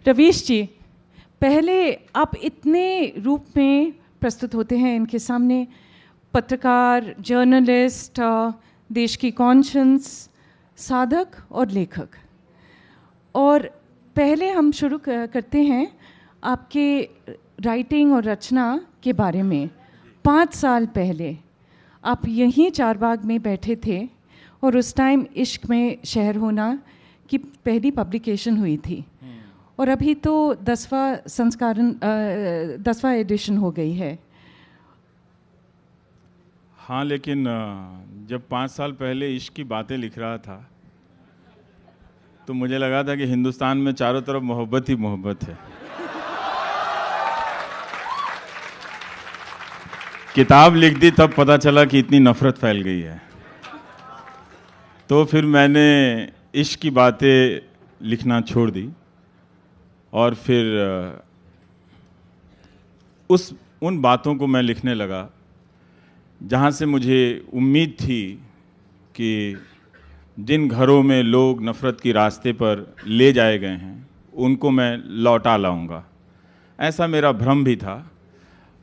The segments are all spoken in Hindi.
रवीश जी, पहले आप इतने रूप में प्रस्तुत होते हैं इनके सामने, पत्रकार, जर्नलिस्ट, देश की कॉन्शियंस, साधक और लेखक। और पहले हम शुरू करते हैं आपके राइटिंग और रचना के बारे में। 5 साल पहले आप यहीं चारबाग में बैठे थे और उस टाइम इश्क में शहर होना की पहली पब्लिकेशन हुई थी, और अभी तो 10वां एडिशन हो गई है। हाँ, लेकिन जब 5 साल पहले इश्क की बातें लिख रहा था तो मुझे लगा था कि हिंदुस्तान में चारों तरफ मोहब्बत ही मोहब्बत है। किताब लिख दी तब पता चला कि इतनी नफरत फैल गई है। तो फिर मैंने इश्क की बातें लिखना छोड़ दी और फिर उन बातों को मैं लिखने लगा जहाँ से मुझे उम्मीद थी कि जिन घरों में लोग नफ़रत की रास्ते पर ले जाए गए हैं उनको मैं लौटा लाऊंगा। ऐसा मेरा भ्रम भी था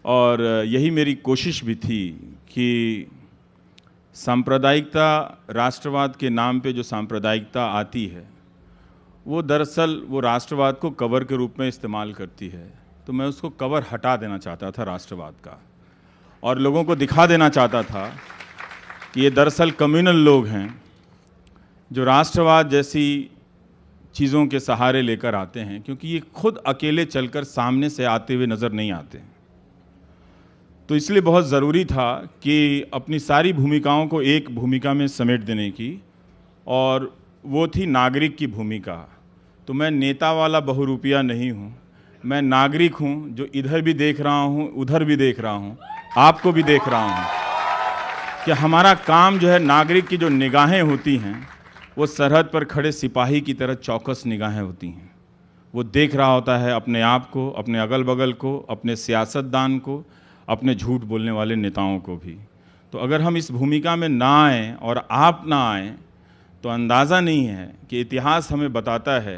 और यही मेरी कोशिश भी थी कि सांप्रदायिकता, राष्ट्रवाद के नाम पे जो सांप्रदायिकता आती है वो दरअसल वो राष्ट्रवाद को कवर के रूप में इस्तेमाल करती है। तो मैं उसको कवर हटा देना चाहता था राष्ट्रवाद का, और लोगों को दिखा देना चाहता था कि ये दरअसल कम्युनल लोग हैं जो राष्ट्रवाद जैसी चीज़ों के सहारे लेकर आते हैं, क्योंकि ये खुद अकेले चलकर सामने से आते हुए नज़र नहीं आते। तो इसलिए बहुत ज़रूरी था कि अपनी सारी भूमिकाओं को एक भूमिका में समेट देने की, और वो थी नागरिक की भूमिका। तो मैं नेता वाला बहुरूपिया नहीं हूँ, मैं नागरिक हूँ जो इधर भी देख रहा हूँ, उधर भी देख रहा हूँ, आपको भी देख रहा हूँ कि हमारा काम जो है, नागरिक की जो निगाहें होती हैं वो सरहद पर खड़े सिपाही की तरह चौकस निगाहें होती हैं। वो देख रहा होता है अपने आप को, अपने अगल बगल को, अपने सियासतदान को, अपने झूठ बोलने वाले नेताओं को भी। तो अगर हम इस भूमिका में ना आएँ और आप ना आएँ तो अंदाज़ा नहीं है कि इतिहास हमें बताता है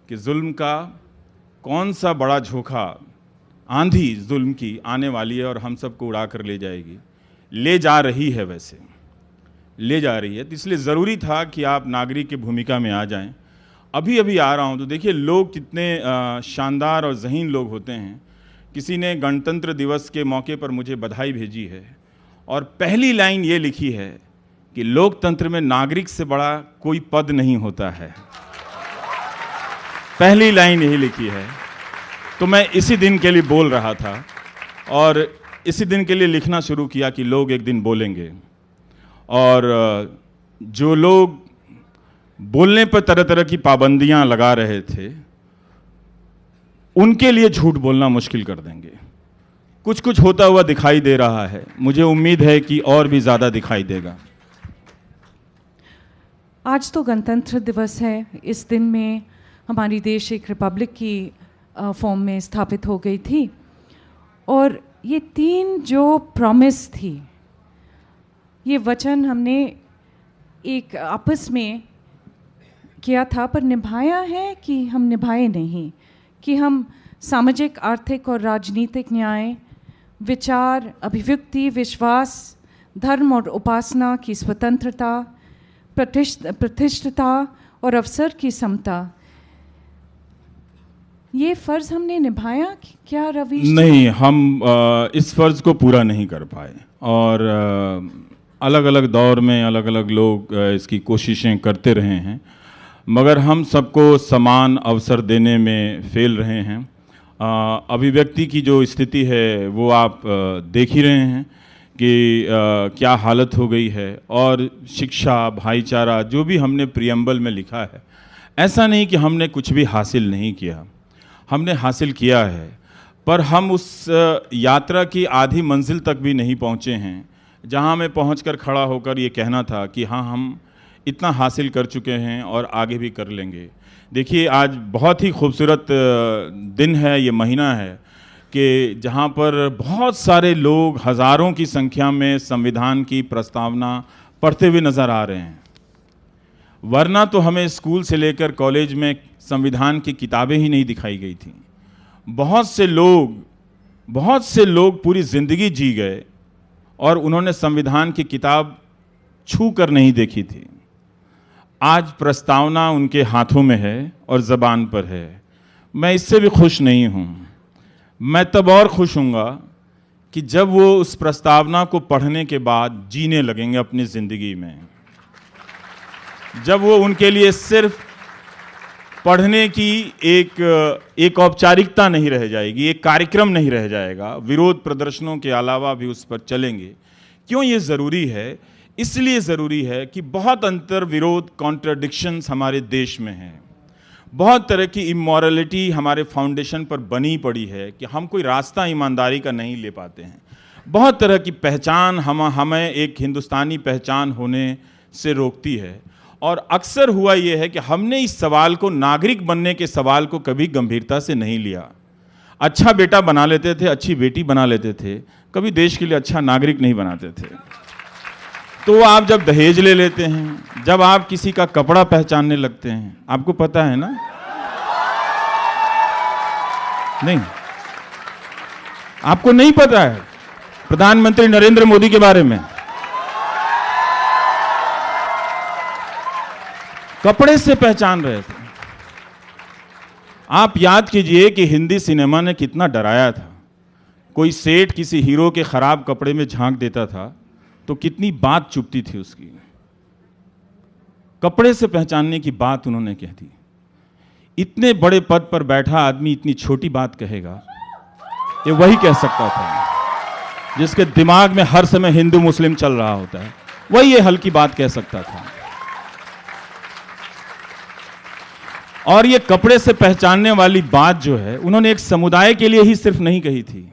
कि जुल्म का कौन सा बड़ा झोंका, आंधी जुल्म की आने वाली है और हम सबको उड़ा कर ले जाएगी, ले जा रही है, वैसे ले जा रही है। तो इसलिए ज़रूरी था कि आप नागरिक की भूमिका में आ जाएं। अभी अभी आ रहा हूं तो देखिए लोग कितने शानदार और ज़हीन लोग होते हैं। किसी ने गणतंत्र दिवस के मौके पर मुझे बधाई भेजी है और पहली लाइन ये लिखी है कि लोकतंत्र में नागरिक से बड़ा कोई पद नहीं होता है। पहली लाइन यही लिखी है। तो मैं इसी दिन के लिए बोल रहा था और इसी दिन के लिए लिखना शुरू किया कि लोग एक दिन बोलेंगे, और जो लोग बोलने पर तरह तरह की पाबंदियां लगा रहे थे उनके लिए झूठ बोलना मुश्किल कर देंगे। कुछ कुछ होता हुआ दिखाई दे रहा है, मुझे उम्मीद है कि और भी ज़्यादा दिखाई देगा। आज तो गणतंत्र दिवस है। इस दिन में हमारी देश एक रिपब्लिक की फॉर्म में स्थापित हो गई थी, और ये 3 जो प्रॉमिस थी, ये वचन हमने एक आपस में किया था, पर निभाया है कि हम निभाए नहीं, कि हम सामाजिक, आर्थिक और राजनीतिक न्याय, विचार, अभिव्यक्ति, विश्वास, धर्म और उपासना की स्वतंत्रता, प्रतिष्ठिता और अवसर की समता, ये फ़र्ज़ हमने निभाया क्या रवीश? नहीं, हम इस फ़र्ज़ को पूरा नहीं कर पाए, और अलग अलग दौर में अलग अलग लोग इसकी कोशिशें करते रहे हैं, मगर हम सबको समान अवसर देने में फेल रहे हैं। अभिव्यक्ति की जो स्थिति है वो आप देख ही रहे हैं कि क्या हालत हो गई है, और शिक्षा, भाईचारा, जो भी हमने प्रियम्बल में लिखा है, ऐसा नहीं कि हमने कुछ भी हासिल नहीं किया, हमने हासिल किया है, पर हम उस यात्रा की आधी मंजिल तक भी नहीं पहुँचे हैं जहाँ मैं पहुँचकर खड़ा होकर ये कहना था कि हाँ, हम इतना हासिल कर चुके हैं और आगे भी कर लेंगे। देखिए, आज बहुत ही खूबसूरत दिन है, ये महीना है कि जहाँ पर बहुत सारे लोग हज़ारों की संख्या में संविधान की प्रस्तावना पढ़ते हुए नज़र आ रहे हैं। वरना तो हमें स्कूल से लेकर कॉलेज में संविधान की किताबें ही नहीं दिखाई गई थी। बहुत से लोग पूरी ज़िंदगी जी गए और उन्होंने संविधान की किताब छू कर नहीं देखी थी। आज प्रस्तावना उनके हाथों में है और ज़बान पर है। मैं इससे भी खुश नहीं हूँ। मैं तब और खुश हूँगा कि जब वो उस प्रस्तावना को पढ़ने के बाद जीने लगेंगे अपनी ज़िंदगी में, जब वो उनके लिए सिर्फ पढ़ने की एक औपचारिकता नहीं रह जाएगी, एक कार्यक्रम नहीं रह जाएगा, विरोध प्रदर्शनों के अलावा भी उस पर चलेंगे। क्यों ये ज़रूरी है? इसलिए ज़रूरी है कि बहुत अंतर विरोध, कॉन्ट्रडिक्शंस हमारे देश में हैं। बहुत तरह की इमोरलिटी हमारे फाउंडेशन पर बनी पड़ी है कि हम कोई रास्ता ईमानदारी का नहीं ले पाते हैं। बहुत तरह की पहचान हमें एक हिंदुस्तानी पहचान होने से रोकती है। और अक्सर हुआ यह है कि हमने इस सवाल को, नागरिक बनने के सवाल को, कभी गंभीरता से नहीं लिया। अच्छा बेटा बना लेते थे, अच्छी बेटी बना लेते थे, कभी देश के लिए अच्छा नागरिक नहीं बनाते थे। तो आप जब दहेज ले लेते हैं, जब आप किसी का कपड़ा पहचानने लगते हैं, आपको पता है ना? नहीं, आपको नहीं पता है प्रधानमंत्री नरेंद्र मोदी के बारे में? कपड़े से पहचान रहे थे। आप याद कीजिए कि हिंदी सिनेमा ने कितना डराया था। कोई सेठ किसी हीरो के खराब कपड़े में झांक देता था तो कितनी बात चुभती थी उसकी। कपड़े से पहचानने की बात उन्होंने कह दी। इतने बड़े पद पर बैठा आदमी इतनी छोटी बात कहेगा, ये वही कह सकता था जिसके दिमाग में हर समय हिंदू मुस्लिम चल रहा होता है, वही ये हल्की बात कह सकता था। और ये कपड़े से पहचानने वाली बात जो है, उन्होंने एक समुदाय के लिए ही सिर्फ नहीं कही थी,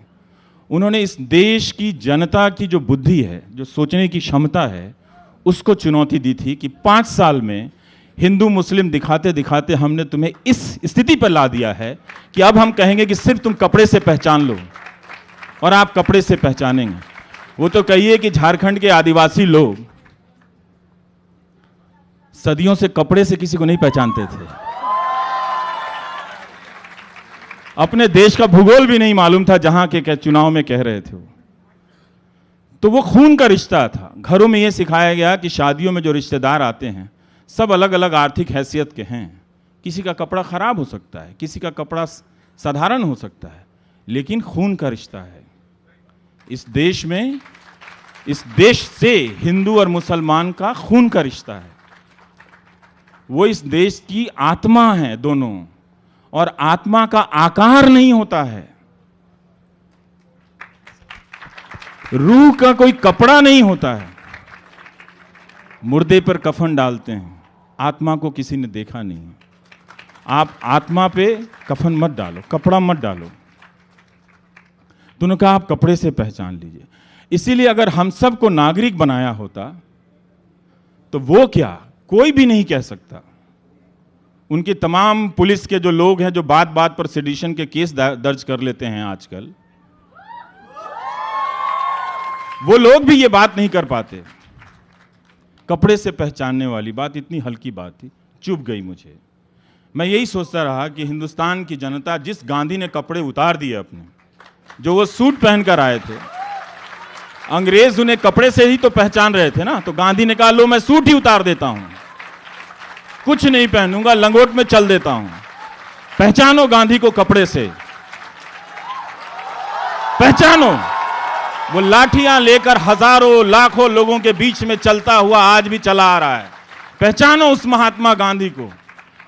उन्होंने इस देश की जनता की जो बुद्धि है, जो सोचने की क्षमता है, उसको चुनौती दी थी कि 5 साल में हिंदू मुस्लिम दिखाते दिखाते हमने तुम्हें इस स्थिति पर ला दिया है कि अब हम कहेंगे कि सिर्फ तुम कपड़े से पहचान लो, और आप कपड़े से पहचानेंगे। वो तो कहिए कि झारखंड के आदिवासी लोग सदियों से कपड़े से किसी को नहीं पहचानते थे। अपने देश का भूगोल भी नहीं मालूम था, जहां के चुनाव में कह रहे थे वो। तो वो खून का रिश्ता था। घरों में ये सिखाया गया कि शादियों में जो रिश्तेदार आते हैं सब अलग अलग आर्थिक हैसियत के हैं। किसी का कपड़ा खराब हो सकता है, किसी का कपड़ा साधारण हो सकता है, लेकिन खून का रिश्ता है। इस देश में, इस देश से हिंदू और मुसलमान का खून का रिश्ता है। वो इस देश की आत्मा है दोनों, और आत्मा का आकार नहीं होता है। रूह का कोई कपड़ा नहीं होता है। मुर्दे पर कफन डालते हैं, आत्मा को किसी ने देखा नहीं। आप आत्मा पे कफन मत डालो, कपड़ा मत डालो। तूने कहा आप कपड़े से पहचान लीजिए। इसीलिए अगर हम सबको नागरिक बनाया होता तो वो क्या, कोई भी नहीं कह सकता। उनके तमाम पुलिस के जो लोग हैं जो बात बात पर सेडिशन के केस दर्ज कर लेते हैं आजकल, वो लोग भी ये बात नहीं कर पाते। कपड़े से पहचानने वाली बात इतनी हल्की बात थी, चुभ गई मुझे। मैं यही सोचता रहा कि हिंदुस्तान की जनता, जिस गांधी ने कपड़े उतार दिए अपने, जो वो सूट पहनकर आए थे, अंग्रेज उन्हें कपड़े से ही तो पहचान रहे थे ना, तो गांधी ने कहा लो मैं सूट ही उतार देता हूं, कुछ नहीं पहनूंगा, लंगोट में चल देता हूं। पहचानो गांधी को कपड़े से, पहचानो। वो लाठियां लेकर हजारों लाखों लोगों के बीच में चलता हुआ आज भी चला आ रहा है। पहचानो उस महात्मा गांधी को।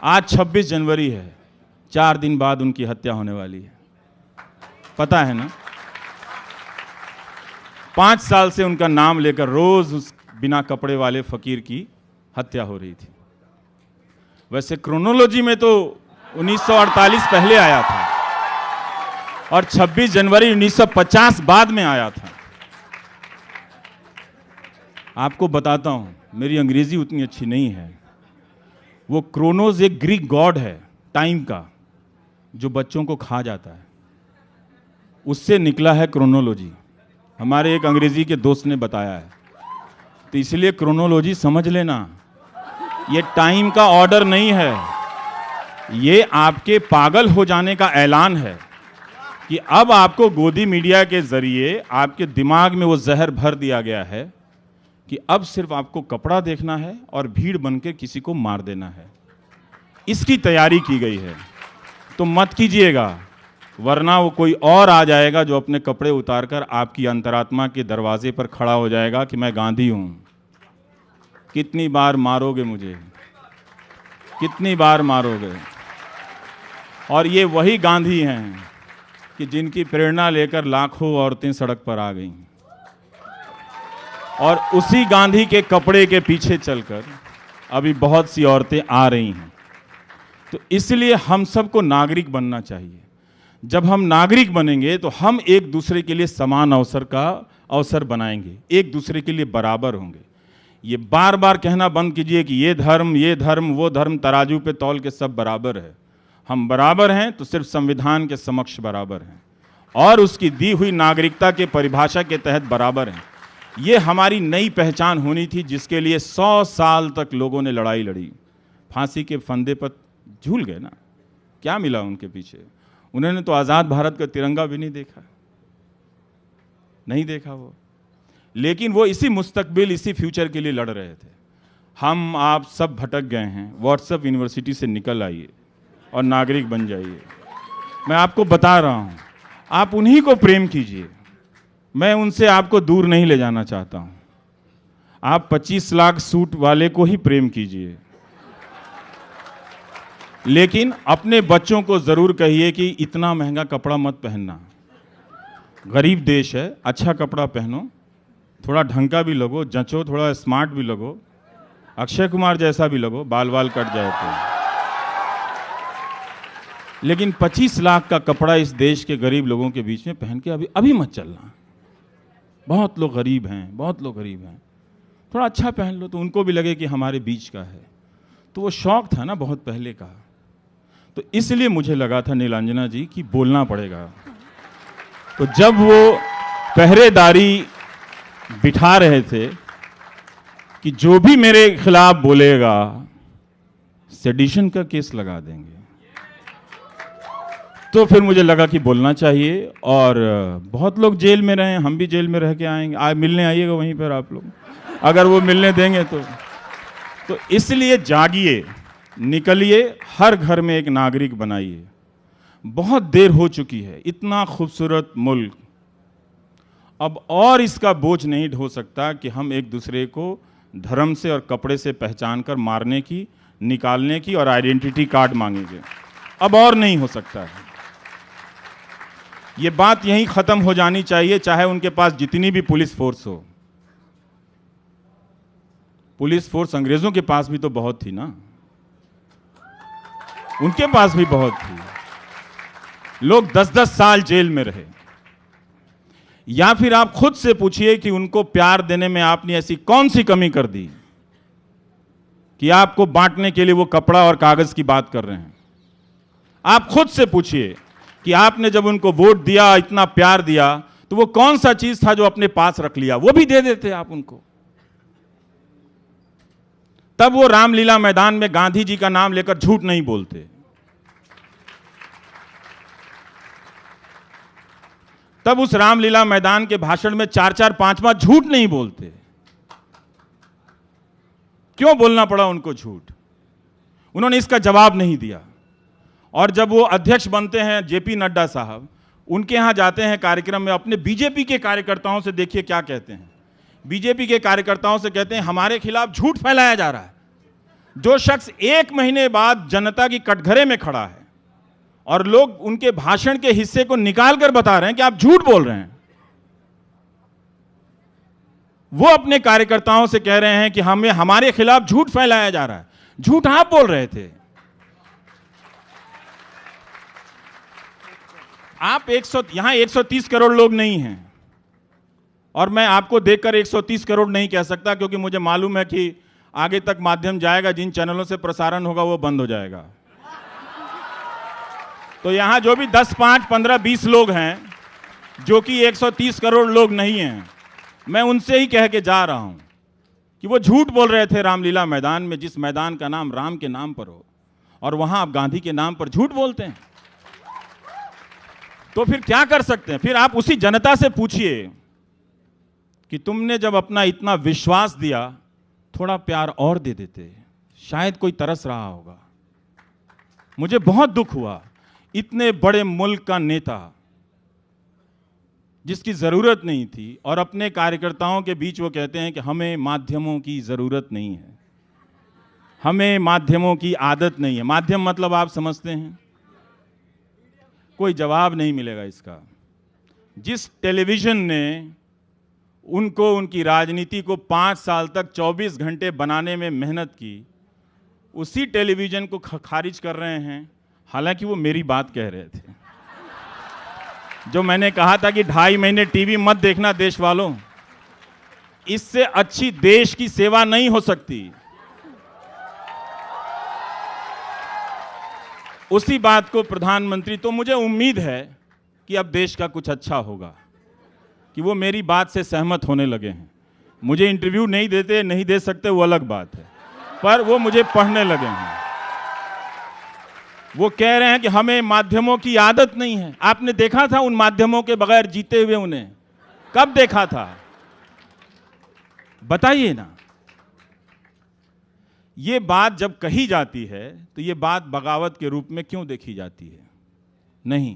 आज 26 जनवरी है, 4 दिन बाद उनकी हत्या होने वाली है, पता है ना? 5 साल से उनका नाम लेकर रोज उस बिना कपड़े वाले फकीर की हत्या हो रही थी। वैसे क्रोनोलॉजी में तो 1948 पहले आया था और 26 जनवरी 1950 बाद में आया था। आपको बताता हूं, मेरी अंग्रेजी उतनी अच्छी नहीं है। वो क्रोनोस एक ग्रीक गॉड है टाइम का, जो बच्चों को खा जाता है, उससे निकला है क्रोनोलॉजी। हमारे एक अंग्रेजी के दोस्त ने बताया है, तो इसलिए क्रोनोलॉजी समझ लेना। ये टाइम का ऑर्डर नहीं है, ये आपके पागल हो जाने का ऐलान है कि अब आपको गोदी मीडिया के जरिए आपके दिमाग में वो जहर भर दिया गया है कि अब सिर्फ आपको कपड़ा देखना है और भीड़ बनकर किसी को मार देना है। इसकी तैयारी की गई है, तो मत कीजिएगा, वरना वो कोई और आ जाएगा जो अपने कपड़े उतारकर आपकी अंतरात्मा के दरवाजे पर खड़ा हो जाएगा कि मैं गांधी हूं। कितनी बार मारोगे मुझे, कितनी बार मारोगे? और ये वही गांधी हैं कि जिनकी प्रेरणा लेकर लाखों औरतें सड़क पर आ गईं, और उसी गांधी के कपड़े के पीछे चलकर अभी बहुत सी औरतें आ रही हैं। तो इसलिए हम सबको नागरिक बनना चाहिए। जब हम नागरिक बनेंगे तो हम एक दूसरे के लिए समान अवसर का अवसर बनाएंगे, एक दूसरे के लिए बराबर होंगे। ये बार बार कहना बंद कीजिए कि ये धर्म वो धर्म, तराजू पे तौल के सब बराबर है। हम बराबर हैं तो सिर्फ संविधान के समक्ष बराबर हैं और उसकी दी हुई नागरिकता के परिभाषा के तहत बराबर हैं। ये हमारी नई पहचान होनी थी, जिसके लिए 100 साल तक लोगों ने लड़ाई लड़ी। फांसी के फंदे पर झूल गए ना, क्या मिला उनके पीछे? उन्होंने तो आज़ाद भारत का तिरंगा भी नहीं देखा, नहीं देखा वो। लेकिन वो इसी मुस्तकबिल, इसी फ्यूचर के लिए लड़ रहे थे। हम आप सब भटक गए हैं। व्हाट्सएप यूनिवर्सिटी से निकल आइए और नागरिक बन जाइए। मैं आपको बता रहा हूँ, आप उन्हीं को प्रेम कीजिए। मैं उनसे आपको दूर नहीं ले जाना चाहता हूँ। आप 25 लाख सूट वाले को ही प्रेम कीजिए, लेकिन अपने बच्चों को जरूर कहिए कि इतना महंगा कपड़ा मत पहनना। गरीब देश है, अच्छा कपड़ा पहनो, थोड़ा ढंग का भी लगो, जचो, थोड़ा स्मार्ट भी लगो, अक्षय कुमार जैसा भी लगो, बाल बाल कट जाए तो। लेकिन 25 लाख का कपड़ा इस देश के गरीब लोगों के बीच में पहन के अभी मत चलना। बहुत लोग गरीब हैं, बहुत लोग गरीब हैं। थोड़ा अच्छा पहन लो तो उनको भी लगे कि हमारे बीच का है। तो वो शौक था ना बहुत पहले का। तो इसलिए मुझे लगा था नीलांजना जी कि बोलना पड़ेगा। तो जब वो पहरेदारी बिठा रहे थे कि जो भी मेरे खिलाफ बोलेगा सेडिशन का केस लगा देंगे, तो फिर मुझे लगा कि बोलना चाहिए। और बहुत लोग जेल में रहे, हम भी जेल में रह के आएंगे। आज मिलने आइएगा वहीं पर आप लोग, अगर वो मिलने देंगे तो इसलिए जागिए, निकलिए, हर घर में एक नागरिक बनाइए। बहुत देर हो चुकी है। इतना खूबसूरत मुल्क अब और इसका बोझ नहीं ढो सकता कि हम एक दूसरे को धर्म से और कपड़े से पहचान कर मारने की, निकालने की और आइडेंटिटी कार्ड मांगेंगे। अब और नहीं हो सकता है। ये बात यहीं खत्म हो जानी चाहिए, चाहे उनके पास जितनी भी पुलिस फोर्स हो। पुलिस फोर्स अंग्रेजों के पास भी तो बहुत थी ना, उनके पास भी बहुत थी। लोग 10-10 साल जेल में रहे। या फिर आप खुद से पूछिए कि उनको प्यार देने में आपने ऐसी कौन सी कमी कर दी कि आपको बांटने के लिए वो कपड़ा और कागज की बात कर रहे हैं। आप खुद से पूछिए कि आपने जब उनको वोट दिया, इतना प्यार दिया, तो वो कौन सा चीज था जो अपने पास रख लिया? वो भी दे देते आप उनको। तब वो रामलीला मैदान में गांधी जी का नाम लेकर झूठ नहीं बोलते। तब उस रामलीला मैदान के भाषण में 4-4, 5-5 झूठ नहीं बोलते। क्यों बोलना पड़ा उनको झूठ? उन्होंने इसका जवाब नहीं दिया। और जब वो अध्यक्ष बनते हैं, जेपी नड्डा साहब, उनके यहां जाते हैं कार्यक्रम में, अपने बीजेपी के कार्यकर्ताओं से देखिए क्या कहते हैं। बीजेपी के कार्यकर्ताओं से कहते हैं हमारे खिलाफ झूठ फैलाया जा रहा है। जो शख्स 1 महीने बाद जनता की कटघरे में खड़ा है और लोग उनके भाषण के हिस्से को निकाल कर बता रहे हैं कि आप झूठ बोल रहे हैं, वो अपने कार्यकर्ताओं से कह रहे हैं कि हमें हमारे खिलाफ झूठ फैलाया जा रहा है। झूठ आप बोल रहे थे। आप यहां 130 करोड़ लोग नहीं हैं, और मैं आपको देखकर 130 करोड़ नहीं कह सकता, क्योंकि मुझे मालूम है कि आगे तक माध्यम जाएगा, जिन चैनलों से प्रसारण होगा वो बंद हो जाएगा। तो यहां जो भी 10, 5, 15, 20 लोग हैं जो कि 130 करोड़ लोग नहीं हैं, मैं उनसे ही कह के जा रहा हूं कि वो झूठ बोल रहे थे रामलीला मैदान में, जिस मैदान का नाम राम के नाम पर हो, और वहां आप गांधी के नाम पर झूठ बोलते हैं। तो फिर क्या कर सकते हैं? फिर आप उसी जनता से पूछिए कि तुमने जब अपना इतना विश्वास दिया, थोड़ा प्यार और दे देते, शायद कोई तरस रहा होगा। मुझे बहुत दुख हुआ, इतने बड़े मुल्क का नेता जिसकी जरूरत नहीं थी, और अपने कार्यकर्ताओं के बीच वो कहते हैं कि हमें माध्यमों की जरूरत नहीं है, हमें माध्यमों की आदत नहीं है। माध्यम मतलब आप समझते हैं, कोई जवाब नहीं मिलेगा इसका। जिस टेलीविजन ने उनको, उनकी राजनीति को 5 साल तक 24 घंटे बनाने में मेहनत की, उसी टेलीविजन को खारिज कर रहे हैं। हालांकि वो मेरी बात कह रहे थे, जो मैंने कहा था कि 2.5 महीने टीवी मत देखना देश वालों, इससे अच्छी देश की सेवा नहीं हो सकती। उसी बात को प्रधानमंत्री, तो मुझे उम्मीद है कि अब देश का कुछ अच्छा होगा, कि वो मेरी बात से सहमत होने लगे हैं। मुझे इंटरव्यू नहीं देते, नहीं दे सकते, वो अलग बात है, पर वो मुझे पढ़ने लगे हैं। वो कह रहे हैं कि हमें माध्यमों की आदत नहीं है। आपने देखा था उन माध्यमों के बगैर जीते हुए उन्हें? कब देखा था? बताइए ना। ये बात जब कही जाती है तो ये बात बगावत के रूप में क्यों देखी जाती है? नहीं,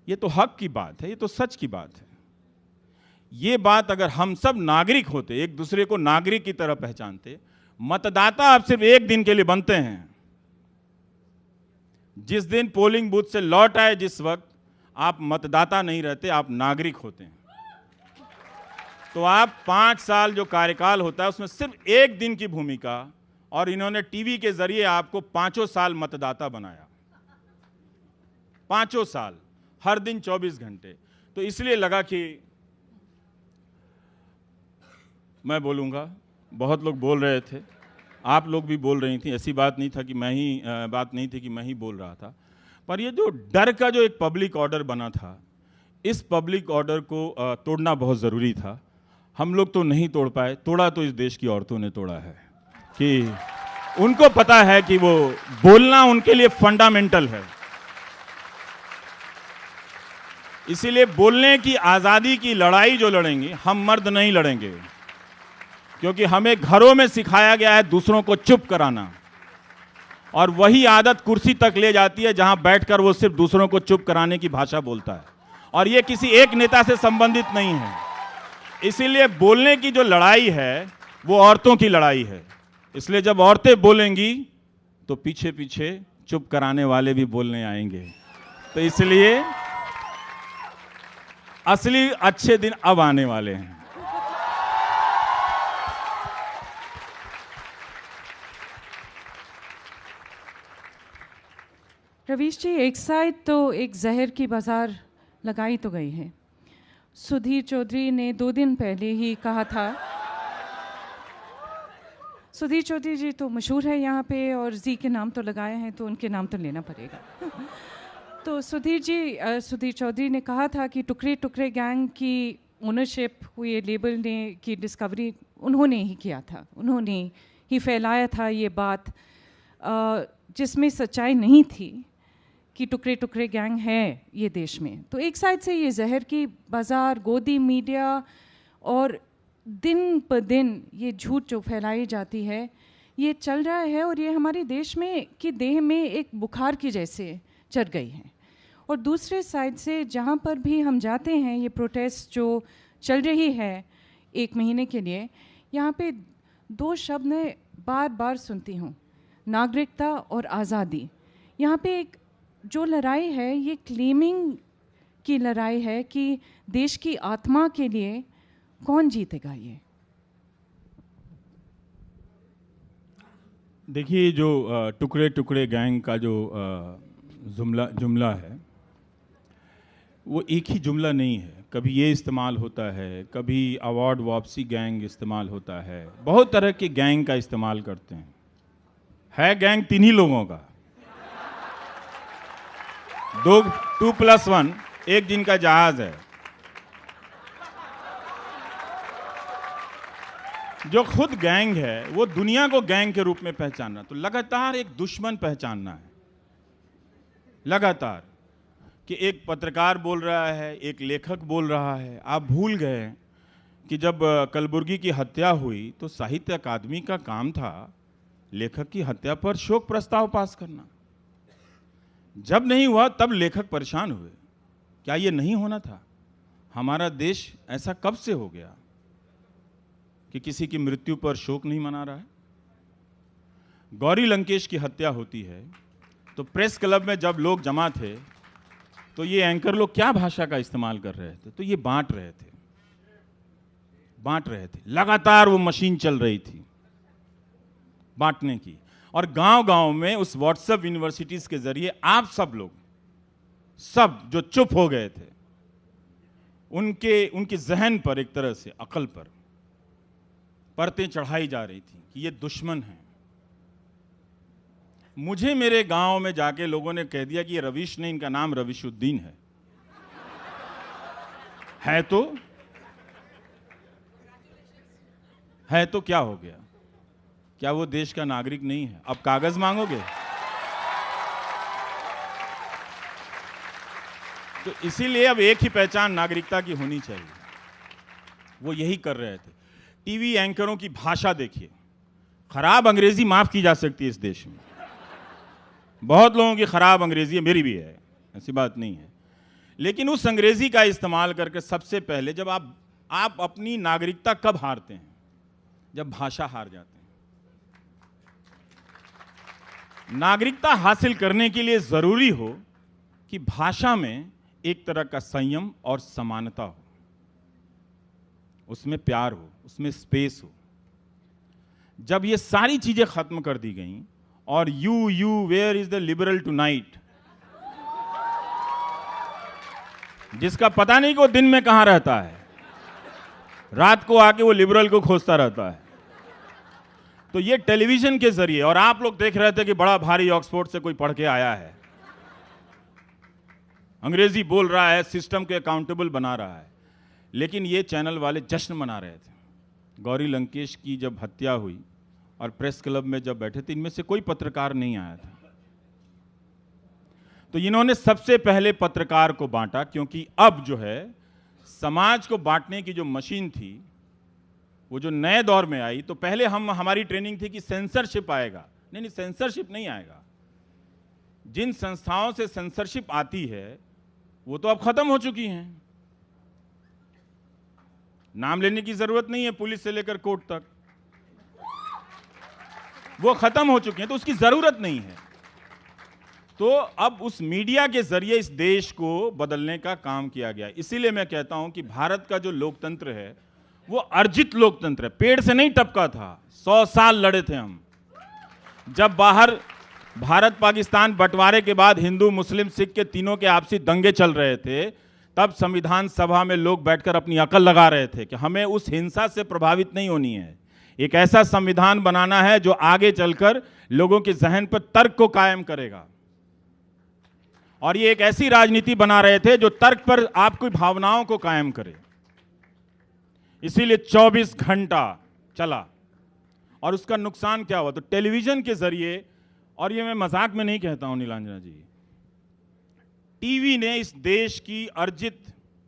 ये तो हक की बात है, ये तो सच की बात है। ये बात अगर हम सब नागरिक होते, एक दूसरे को नागरिक की तरह पहचानते। मतदाता आप सिर्फ एक दिन के लिए बनते हैं। जिस दिन पोलिंग बूथ से लौट आए, जिस वक्त आप मतदाता नहीं रहते, आप नागरिक होते हैं। तो आप 5 साल जो कार्यकाल होता है उसमें सिर्फ एक दिन की भूमिका, और इन्होंने टीवी के जरिए आपको 5 साल मतदाता बनाया। 5 साल, हर दिन 24 घंटे। तो इसलिए लगा कि मैं बोलूँगा। बहुत लोग बोल रहे थे, आप लोग भी बोल रही थी। ऐसी बात नहीं था कि बात नहीं थी कि मैं ही बोल रहा था। पर ये जो डर का जो एक पब्लिक ऑर्डर बना था, इस पब्लिक ऑर्डर को तोड़ना बहुत ज़रूरी था। हम लोग तो नहीं तोड़ पाए, तोड़ा तो इस देश की औरतों ने तोड़ा है, कि उनको पता है कि वो बोलना उनके लिए फंडामेंटल है। इसीलिए बोलने की आज़ादी की लड़ाई जो लड़ेंगे, हम मर्द नहीं लड़ेंगे, क्योंकि हमें घरों में सिखाया गया है दूसरों को चुप कराना, और वही आदत कुर्सी तक ले जाती है जहां बैठकर वो सिर्फ दूसरों को चुप कराने की भाषा बोलता है, और ये किसी एक नेता से संबंधित नहीं है। इसीलिए बोलने की जो लड़ाई है वो औरतों की लड़ाई है। इसलिए जब औरतें बोलेंगी तो पीछे पीछे चुप कराने वाले भी बोलने आएंगे। तो इसलिए असली अच्छे दिन अब आने वाले हैं। रवीश जी, एक साइड तो एक जहर की बाजार लगाई तो गई है। सुधीर चौधरी ने 2 दिन पहले ही कहा था, सुधीर चौधरी जी तो मशहूर है यहाँ पे, और जी के नाम तो लगाए हैं तो उनके नाम तो लेना पड़ेगा। तो सुधीर चौधरी ने कहा था कि टुकड़े टुकड़े गैंग की ओनरशिप हुई, लेबल ने की डिस्कवरी उन्होंने ही किया था, उन्होंने ही फैलाया था ये बात, जिसमें सच्चाई नहीं थी कि टुकड़े टुकड़े गैंग है ये देश में। तो एक साइड से ये जहर की बाज़ार, गोदी मीडिया, और दिन पर दिन ये झूठ जो फैलाई जाती है, ये चल रहा है, और ये हमारे देश में की देह में एक बुखार की जैसे चढ़ गई है। और दूसरे साइड से जहाँ पर भी हम जाते हैं, ये प्रोटेस्ट जो चल रही है 1 महीने के लिए, यहाँ पे 2 शब्द मैं बार बार सुनती हूँ, नागरिकता और आज़ादी। यहाँ पे एक जो लड़ाई है, ये क्लेमिंग की लड़ाई है कि देश की आत्मा के लिए कौन जीतेगा। ये देखिए, जो टुकड़े टुकड़े गैंग का जो जुमला है, वो एक ही जुमला नहीं है। कभी ये इस्तेमाल होता है, कभी अवार्ड वापसी गैंग इस्तेमाल होता है, बहुत तरह के गैंग का इस्तेमाल करते हैं। है गैंग 3 ही लोगों का, 2+1, एक दिन का जहाज है। जो खुद गैंग है वो दुनिया को गैंग के रूप में पहचानना, तो लगातार एक दुश्मन पहचानना है, लगातार, कि एक पत्रकार बोल रहा है, एक लेखक बोल रहा है। आप भूल गए कि जब कलबुर्गी की हत्या हुई तो साहित्य अकादमी का काम था लेखक की हत्या पर शोक प्रस्ताव पास करना। जब नहीं हुआ तब लेखक परेशान हुए। क्या ये नहीं होना था? हमारा देश ऐसा कब से हो गया कि किसी की मृत्यु पर शोक नहीं मना रहा है? गौरी लंकेश की हत्या होती है तो प्रेस क्लब में जब लोग जमा थे तो ये एंकर लोग क्या भाषा का इस्तेमाल कर रहे थे? तो ये बांट रहे थे। लगातार वो मशीन चल रही थी बांटने की। और गांव-गांव में उस व्हाट्सएप यूनिवर्सिटीज के जरिए आप सब लोग, सब जो चुप हो गए थे, उनके जहन पर एक तरह से अकल पर परतें चढ़ाई जा रही थी कि ये दुश्मन है। मुझे मेरे गांव में जाके लोगों ने कह दिया कि ये रवीश नहीं, इनका नाम रवीशुद्दीन है तो क्या हो गया? क्या वो देश का नागरिक नहीं है? अब कागज मांगोगे? तो इसीलिए अब एक ही पहचान नागरिकता की होनी चाहिए। वो यही कर रहे थे। टीवी एंकरों की भाषा देखिए, खराब अंग्रेजी माफ की जा सकती है इस देश में। बहुत लोगों की खराब अंग्रेजी है, मेरी भी है, ऐसी बात नहीं है। लेकिन उस अंग्रेजी का इस्तेमाल करके सबसे पहले जब आप अपनी नागरिकता कब हारते हैं? जब भाषा हार जाते हैं। नागरिकता हासिल करने के लिए जरूरी हो कि भाषा में एक तरह का संयम और समानता हो, उसमें प्यार हो, उसमें स्पेस हो। जब ये सारी चीजें खत्म कर दी गई और you where is the liberal tonight, जिसका पता नहीं कि वो दिन में कहां रहता है, रात को आके वो लिबरल को खोजता रहता है। तो ये टेलीविजन के जरिए, और आप लोग देख रहे थे कि बड़ा भारी ऑक्सफोर्ड से कोई पढ़ के आया है, अंग्रेजी बोल रहा है, सिस्टम को अकाउंटेबल बना रहा है। लेकिन ये चैनल वाले जश्न मना रहे थे। गौरी लंकेश की जब हत्या हुई और प्रेस क्लब में जब बैठे थे, इनमें से कोई पत्रकार नहीं आया था। तो इन्होंने सबसे पहले पत्रकार को बांटा, क्योंकि अब जो है समाज को बांटने की जो मशीन थी वो जो नए दौर में आई, तो पहले हमारी ट्रेनिंग थी कि सेंसरशिप आएगा। नहीं, सेंसरशिप नहीं आएगा। जिन संस्थाओं से सेंसरशिप आती है वो तो अब खत्म हो चुकी हैं। नाम लेने की जरूरत नहीं है, पुलिस से लेकर कोर्ट तक वो खत्म हो चुकी हैं, तो उसकी जरूरत नहीं है। तो अब उस मीडिया के जरिए इस देश को बदलने का काम किया गया। इसीलिए मैं कहता हूं कि भारत का जो लोकतंत्र है वो अर्जित लोकतंत्र है, पेड़ से नहीं टपका था। 100 साल लड़े थे हम। जब बाहर भारत पाकिस्तान बंटवारे के बाद हिंदू मुस्लिम सिख के तीनों के आपसी दंगे चल रहे थे, तब संविधान सभा में लोग बैठकर अपनी अकल लगा रहे थे कि हमें उस हिंसा से प्रभावित नहीं होनी है। एक ऐसा संविधान बनाना है जो आगे चलकर लोगों के जहन पर तर्क को कायम करेगा। और ये एक ऐसी राजनीति बना रहे थे जो तर्क पर आपकी भावनाओं को कायम करे। इसीलिए 24 घंटा चला। और उसका नुकसान क्या हुआ? तो टेलीविजन के जरिए, और ये मैं मजाक में नहीं कहता हूं नीलांजना जी, टीवी ने इस देश की अर्जित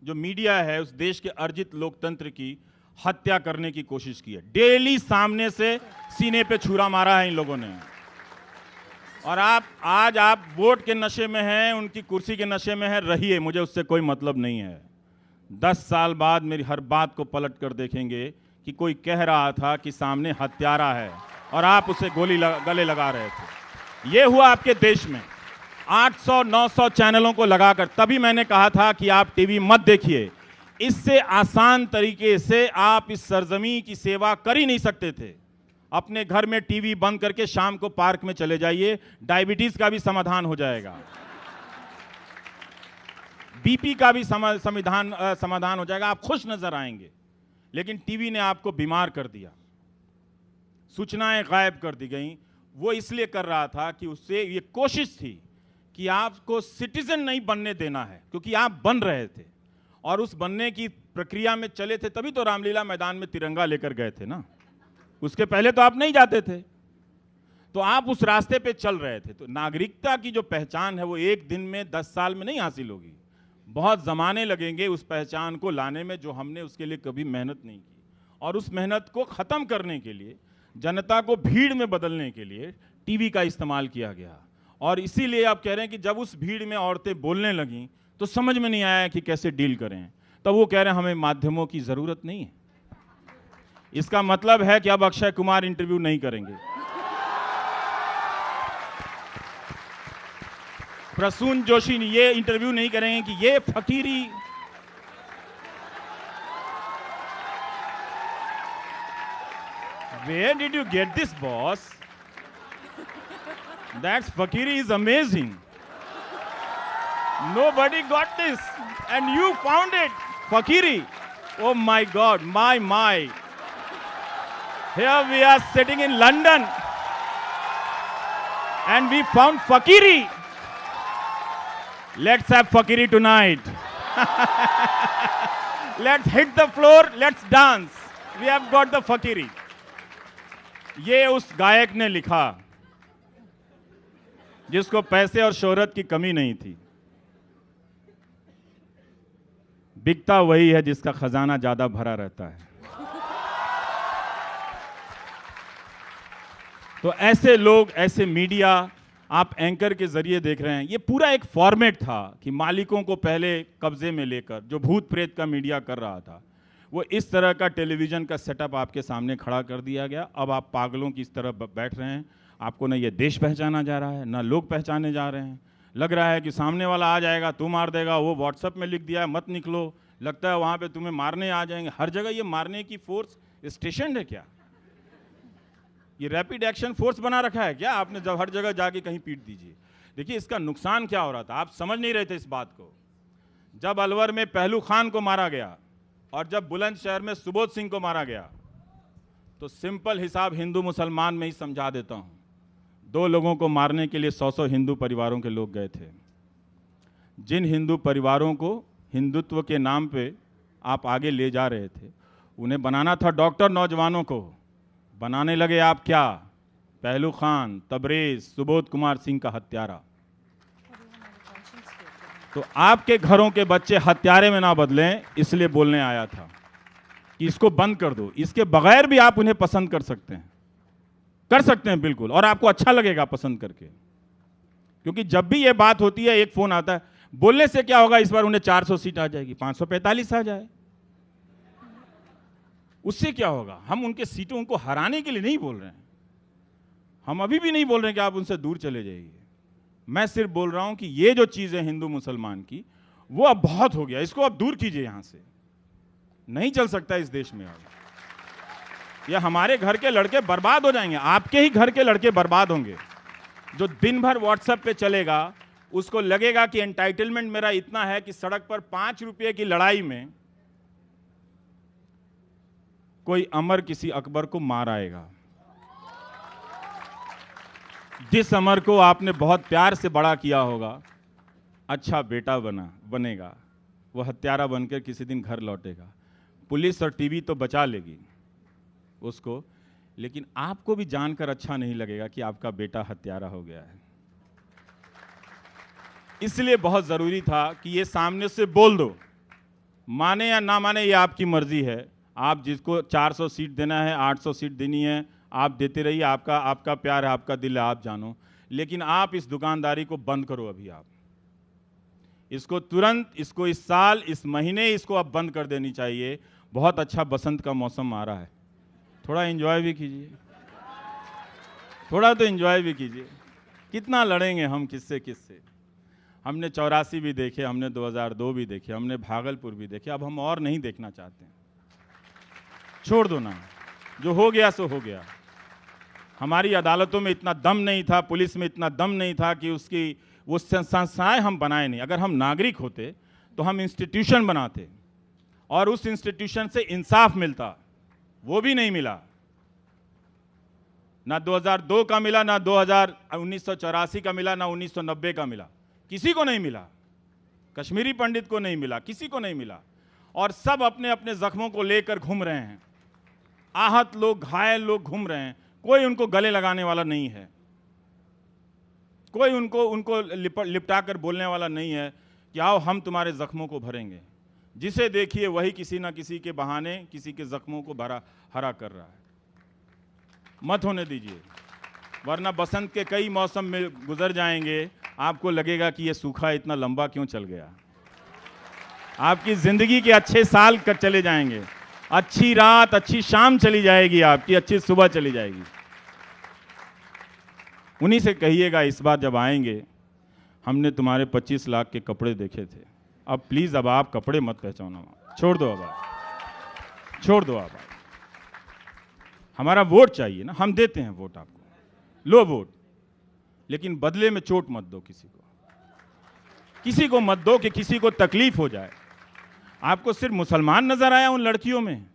जो मीडिया है, उस देश के अर्जित लोकतंत्र की हत्या करने की कोशिश की है। डेली सामने से सीने पे छुरा मारा है इन लोगों ने। और आज आप वोट के नशे में हैं, उनकी कुर्सी के नशे में हैं, रहिए, मुझे उससे कोई मतलब नहीं है। 10 साल बाद मेरी हर बात को पलट कर देखेंगे कि कोई कह रहा था कि सामने हत्यारा है और आप उसे गले लगा रहे थे। ये हुआ आपके देश में 800-900 चैनलों को लगाकर। तभी मैंने कहा था कि आप टीवी मत देखिए, इससे आसान तरीके से आप इस सरजमी की सेवा कर ही नहीं सकते थे। अपने घर में टीवी बंद करके शाम को पार्क में चले जाइए, डायबिटीज का भी समाधान हो जाएगा, बीपी का भी समाधान हो जाएगा, आप खुश नजर आएंगे। लेकिन टीवी ने आपको बीमार कर दिया, सूचनाएं गायब कर दी गई। वो इसलिए कर रहा था कि उससे ये कोशिश थी कि आपको सिटीजन नहीं बनने देना है, क्योंकि आप बन रहे थे और उस बनने की प्रक्रिया में चले थे। तभी तो रामलीला मैदान में तिरंगा लेकर गए थे ना, उसके पहले तो आप नहीं जाते थे, तो आप उस रास्ते पे चल रहे थे। तो नागरिकता की जो पहचान है वो एक दिन में 10 साल में नहीं हासिल होगी, बहुत ज़माने लगेंगे उस पहचान को लाने में, जो हमने उसके लिए कभी मेहनत नहीं की। और उस मेहनत को ख़त्म करने के लिए, जनता को भीड़ में बदलने के लिए टीवी का इस्तेमाल किया गया। और इसीलिए आप कह रहे हैं कि जब उस भीड़ में औरतें बोलने लगीं तो समझ में नहीं आया कि कैसे डील करें, तब वो कह रहे हैं हमें माध्यमों की ज़रूरत नहीं है। इसका मतलब है कि अब अक्षय कुमार इंटरव्यू नहीं करेंगे, प्रसून जोशी ये इंटरव्यू नहीं करेंगे कि ये फकीरी। Where did you get this, boss? That fakiri is amazing. Nobody got this, and you found it, fakiri. Oh my God, my. Here we are sitting in London, and we found fakiri. Let's have fakiri tonight. Let's hit the floor, let's dance. We have got the fakiri. ये उस गायक ने लिखा जिसको पैसे और शोहरत की कमी नहीं थी। बिकता वही है जिसका खजाना ज्यादा भरा रहता है। तो ऐसे लोग, ऐसे मीडिया आप एंकर के जरिए देख रहे हैं। ये पूरा एक फॉर्मेट था कि मालिकों को पहले कब्जे में लेकर, जो भूत प्रेत का मीडिया कर रहा था, वो इस तरह का टेलीविज़न का सेटअप आपके सामने खड़ा कर दिया गया। अब आप पागलों की इस तरह बैठ रहे हैं, आपको ना ये देश पहचाना जा रहा है, ना लोग पहचाने जा रहे हैं। लग रहा है कि सामने वाला आ जाएगा, तू मार देगा, वो व्हाट्सएप में लिख दिया है मत निकलो, लगता है वहाँ पे तुम्हें मारने आ जाएंगे। हर जगह ये मारने की फोर्स स्टेशन है क्या? ये रैपिड एक्शन फोर्स बना रखा है क्या आपने? जब हर जगह जाके कहीं पीट दीजिए। देखिए इसका नुकसान क्या हो रहा था, आप समझ नहीं रहे थे इस बात को। जब अलवर में पहलू खान को मारा गया और जब बुलंदशहर में सुबोध सिंह को मारा गया, तो सिंपल हिसाब हिंदू मुसलमान में ही समझा देता हूं। 2 लोगों को मारने के लिए 100 हिंदू परिवारों के लोग गए थे। जिन हिंदू परिवारों को हिंदुत्व के नाम पे आप आगे ले जा रहे थे, उन्हें बनाना था डॉक्टर, नौजवानों को बनाने लगे आप क्या? पहलू खान, तबरेज, सुबोध कुमार सिंह का हत्यारा। तो आपके घरों के बच्चे हत्यारे में ना बदलें, इसलिए बोलने आया था कि इसको बंद कर दो। इसके बगैर भी आप उन्हें पसंद कर सकते हैं बिल्कुल, और आपको अच्छा लगेगा पसंद करके। क्योंकि जब भी ये बात होती है, एक फोन आता है, बोलने से क्या होगा, इस बार उन्हें 400 सीट आ जाएगी, 545 आ जाए, उससे क्या होगा? हम उनके सीटों को हराने के लिए नहीं बोल रहे हैं, हम अभी भी नहीं बोल रहे हैं कि आप उनसे दूर चले जाइए। मैं सिर्फ बोल रहा हूं कि ये जो चीज़ है हिंदू मुसलमान की, वो अब बहुत हो गया, इसको अब दूर कीजिए, यहां से नहीं चल सकता इस देश में। अब ये हमारे घर के लड़के बर्बाद हो जाएंगे, आपके ही घर के लड़के बर्बाद होंगे। जो दिन भर व्हाट्सएप पे चलेगा, उसको लगेगा कि एंटाइटलमेंट मेरा इतना है कि सड़क पर 5 रुपये की लड़ाई में कोई अमर किसी अकबर को मार आएगा। जिस अमर को आपने बहुत प्यार से बड़ा किया होगा, अच्छा बेटा बनेगा, वह हत्यारा बनकर किसी दिन घर लौटेगा। पुलिस और टीवी तो बचा लेगी उसको, लेकिन आपको भी जानकर अच्छा नहीं लगेगा कि आपका बेटा हत्यारा हो गया है। इसलिए बहुत ज़रूरी था कि ये सामने से बोल दो, माने या ना माने ये आपकी मर्जी है। आप जिसको 400 सीट देना है, 800 सीट देनी है, आप देते रहिए, आपका प्यार है, आपका दिल है, आप जानो। लेकिन आप इस दुकानदारी को बंद करो अभी। आप इसको तुरंत, इसको इस साल, इस महीने इसको अब बंद कर देनी चाहिए। बहुत अच्छा बसंत का मौसम आ रहा है, थोड़ा एंजॉय भी कीजिए, थोड़ा तो एंजॉय भी कीजिए। कितना लड़ेंगे हम किससे? हमने 84 भी देखे, हमने 2002 भी देखे, हमने भागलपुर भी देखे, अब हम और नहीं देखना चाहते हैं। छोड़ दो ना, जो हो गया सो हो गया। हमारी अदालतों में इतना दम नहीं था, पुलिस में इतना दम नहीं था कि उसकी वो संस्थाएं हम बनाए नहीं। अगर हम नागरिक होते तो हम इंस्टीट्यूशन बनाते और उस इंस्टीट्यूशन से इंसाफ मिलता, वो भी नहीं मिला। ना 2002 का मिला, ना 1984 का मिला, ना 1990 का मिला, किसी को नहीं मिला। कश्मीरी पंडित को नहीं मिला, किसी को नहीं मिला। और सब अपने अपने जख्मों को लेकर घूम रहे हैं। आहत लोग, घायल लोग घूम रहे हैं, कोई उनको गले लगाने वाला नहीं है, कोई उनको लिपटा कर बोलने वाला नहीं है कि आओ हम तुम्हारे जख्मों को भरेंगे। जिसे देखिए वही किसी ना किसी के बहाने किसी के जख्मों को हरा कर रहा है। मत होने दीजिए, वरना बसंत के कई मौसम में गुजर जाएंगे, आपको लगेगा कि ये सूखा इतना लंबा क्यों चल गया। आपकी जिंदगी के अच्छे साल चले जाएंगे, अच्छी रात, अच्छी शाम चली जाएगी, आपकी अच्छी सुबह चली जाएगी। उन्हीं से कहिएगा इस बार जब आएंगे, हमने तुम्हारे 25 लाख के कपड़े देखे थे, अब प्लीज अब आप कपड़े मत पहचानो, छोड़ दो, अब आप छोड़ दो। अब हमारा वोट चाहिए ना, हम देते हैं वोट आपको, लो वोट, लेकिन बदले में चोट मत दो किसी को मत दो कि किसी को तकलीफ हो जाए। आपको सिर्फ मुसलमान नजर आया उन लड़कियों में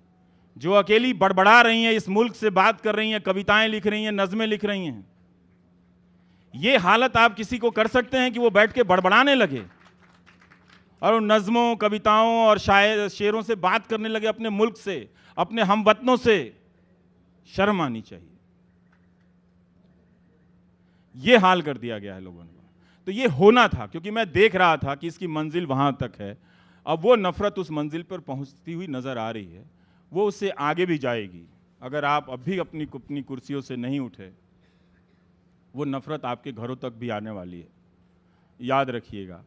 जो अकेली बड़बड़ा रही हैं, इस मुल्क से बात कर रही हैं, कविताएं लिख रही हैं, नज़में लिख रही हैं। ये हालत आप किसी को कर सकते हैं कि वो बैठ के बड़बड़ाने लगे और उन नज़मों, कविताओं और शेरों से बात करने लगे अपने मुल्क से, अपने हमवतनों से। शर्म आनी चाहिए। ये हाल कर दिया गया है लोगों ने। तो ये होना था, क्योंकि मैं देख रहा था कि इसकी मंजिल वहां तक है। अब वो नफरत उस मंजिल पर पहुंचती हुई नजर आ रही है, वो उससे आगे भी जाएगी। अगर आप अब भी अपनी कुर्सियों से नहीं उठे, वो नफरत आपके घरों तक भी आने वाली है। याद रखिएगा,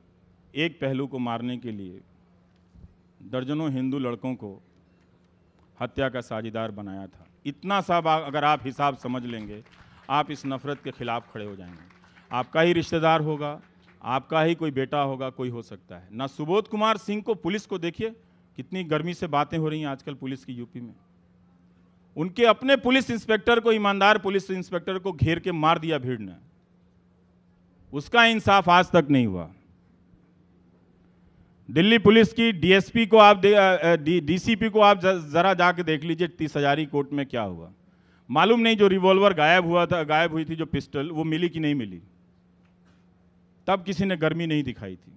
एक पहलू को मारने के लिए दर्जनों हिंदू लड़कों को हत्या का साझीदार बनाया था। इतना सा अगर आप हिसाब समझ लेंगे, आप इस नफरत के खिलाफ खड़े हो जाएंगे। आपका ही रिश्तेदार होगा, आपका ही कोई बेटा होगा, कोई हो सकता है ना। सुबोध कुमार सिंह को, पुलिस को देखिए कितनी गर्मी से बातें हो रही हैं आजकल पुलिस की यूपी में। उनके अपने पुलिस इंस्पेक्टर को, ईमानदार पुलिस इंस्पेक्टर को घेर के मार दिया भीड़ ने। उसका इंसाफ आज तक नहीं हुआ। दिल्ली पुलिस की डीएसपी को आप डीसीपी को आप जरा जाके देख लीजिए 30,000 कोर्ट में क्या हुआ। मालूम नहीं जो रिवॉल्वर गायब हुई थी, जो पिस्टल, वो मिली कि नहीं मिली, तब किसी ने गर्मी नहीं दिखाई थी।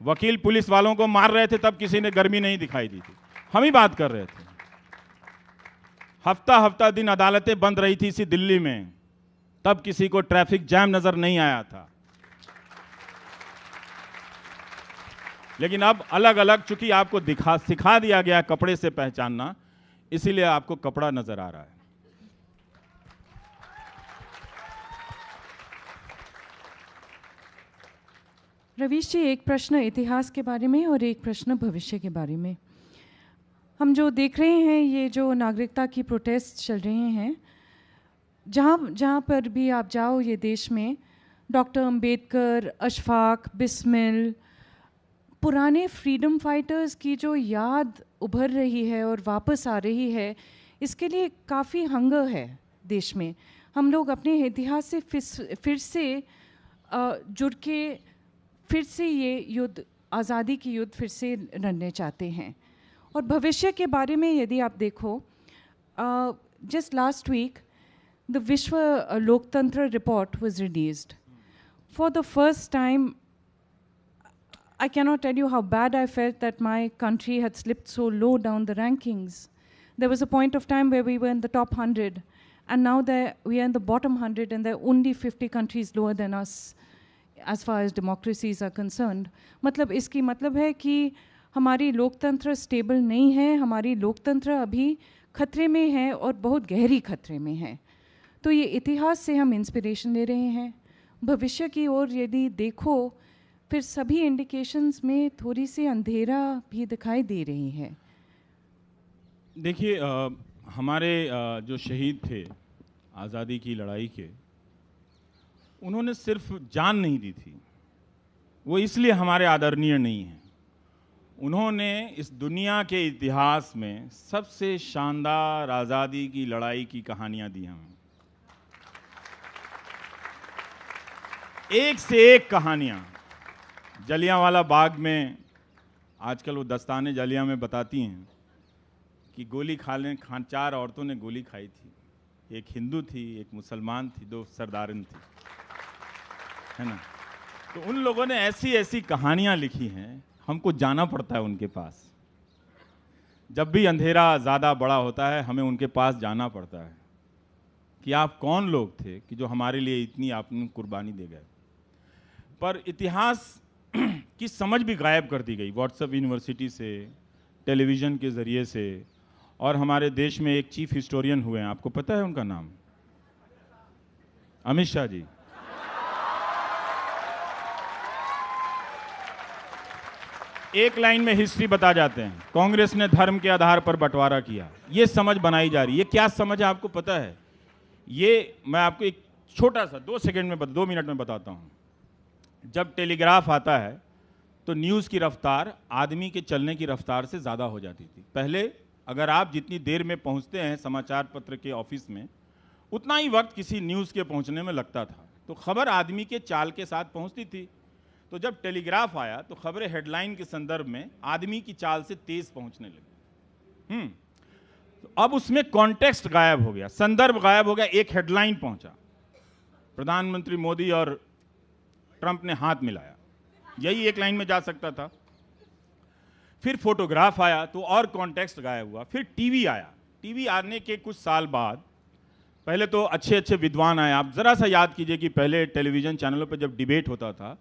वकील पुलिस वालों को मार रहे थे, तब किसी ने गर्मी नहीं दिखाई दी थी। हम ही बात कर रहे थे। हफ्ता दिन अदालतें बंद रही थी इसी दिल्ली में, तब किसी को ट्रैफिक जैम नजर नहीं आया था। लेकिन अब अलग अलग, चूंकि आपको सिखा दिया गया कपड़े से पहचानना, इसीलिए आपको कपड़ा नजर आ रहा है। रवीश जी, एक प्रश्न इतिहास के बारे में और एक प्रश्न भविष्य के बारे में। हम जो देख रहे हैं, ये जो नागरिकता की प्रोटेस्ट चल रहे हैं, जहाँ पर भी आप जाओ ये देश में, डॉक्टर अंबेडकर, अशफाक, बिस्मिल, पुराने फ्रीडम फाइटर्स की जो याद उभर रही है और वापस आ रही है, इसके लिए काफ़ी हंगर है देश में। हम लोग अपने इतिहास से फिर से जुड़ के फिर से ये युद्ध, आज़ादी की युद्ध फिर से लड़ने चाहते हैं। और भविष्य के बारे में यदि आप देखो, जस्ट लास्ट वीक द विश्व लोकतंत्र report was released. For the first time, I cannot tell you how bad I felt that my country had slipped so low down the rankings. There was a point of time where we were in the top 100, and now we are in the bottom 100, and there are only 50 countries lower than us as far as democracies are concerned. मतलब इसकी मतलब है कि हमारी लोकतंत्र स्टेबल नहीं है, हमारी लोकतंत्र अभी खतरे में है और बहुत गहरी खतरे में है। तो ये इतिहास से हम इंस्पिरेशन ले रहे हैं। भविष्य की ओर यदि देखो, फिर सभी इंडिकेशंस में थोड़ी सी अंधेरा भी दिखाई दे रही है। देखिए, हमारे जो शहीद थे आज़ादी की लड़ाई के, उन्होंने सिर्फ जान नहीं दी थी, वो इसलिए हमारे आदरणीय नहीं हैं। उन्होंने इस दुनिया के इतिहास में सबसे शानदार आज़ादी की लड़ाई की कहानियां दी हमें, एक से एक कहानियां। जलियांवाला बाग में आजकल वो दस्ताने जलियां में बताती हैं कि गोली खाने 4 औरतों ने गोली खाई थी। एक हिंदू थी, एक मुसलमान थी, 2 सरदारन थी, है ना। तो उन लोगों ने ऐसी ऐसी कहानियां लिखी हैं, हमको जाना पड़ता है उनके पास। जब भी अंधेरा ज़्यादा बड़ा होता है हमें उनके पास जाना पड़ता है कि आप कौन लोग थे कि जो हमारे लिए इतनी आपने कुर्बानी दे गए। पर इतिहास की समझ भी गायब कर दी गई व्हाट्सएप यूनिवर्सिटी से, टेलीविज़न के ज़रिए से। और हमारे देश में एक चीफ हिस्टोरियन हुए हैं, आपको पता है उनका नाम? अमित शाह जी। एक लाइन में हिस्ट्री बता जाते हैं, कांग्रेस ने धर्म के आधार पर बंटवारा किया। ये समझ बनाई जा रही है। ये क्या समझ है आपको पता है? ये मैं आपको एक छोटा सा 2 मिनट में बताता हूँ। जब टेलीग्राफ आता है तो न्यूज़ की रफ्तार आदमी के चलने की रफ्तार से ज़्यादा हो जाती थी। पहले अगर आप जितनी देर में पहुँचते हैं समाचार पत्र के ऑफिस में, उतना ही वक्त किसी न्यूज़ के पहुँचने में लगता था। तो खबर आदमी के चाल के साथ पहुँचती थी। तो जब टेलीग्राफ आया तो खबरें हेडलाइन के संदर्भ में आदमी की चाल से तेज पहुँचने लगी। तो अब उसमें कॉन्टेक्स्ट गायब हो गया, संदर्भ गायब हो गया। एक हेडलाइन पहुँचा, प्रधानमंत्री मोदी और ट्रंप ने हाथ मिलाया, यही एक लाइन में जा सकता था। फिर फोटोग्राफ आया तो और कॉन्टेक्स्ट गायब हुआ। फिर टीवी आया। टीवी आने के कुछ साल बाद पहले तो अच्छे अच्छे विद्वान आए। आप ज़रा सा याद कीजिए कि पहले टेलीविज़न चैनलों पर जब डिबेट होता था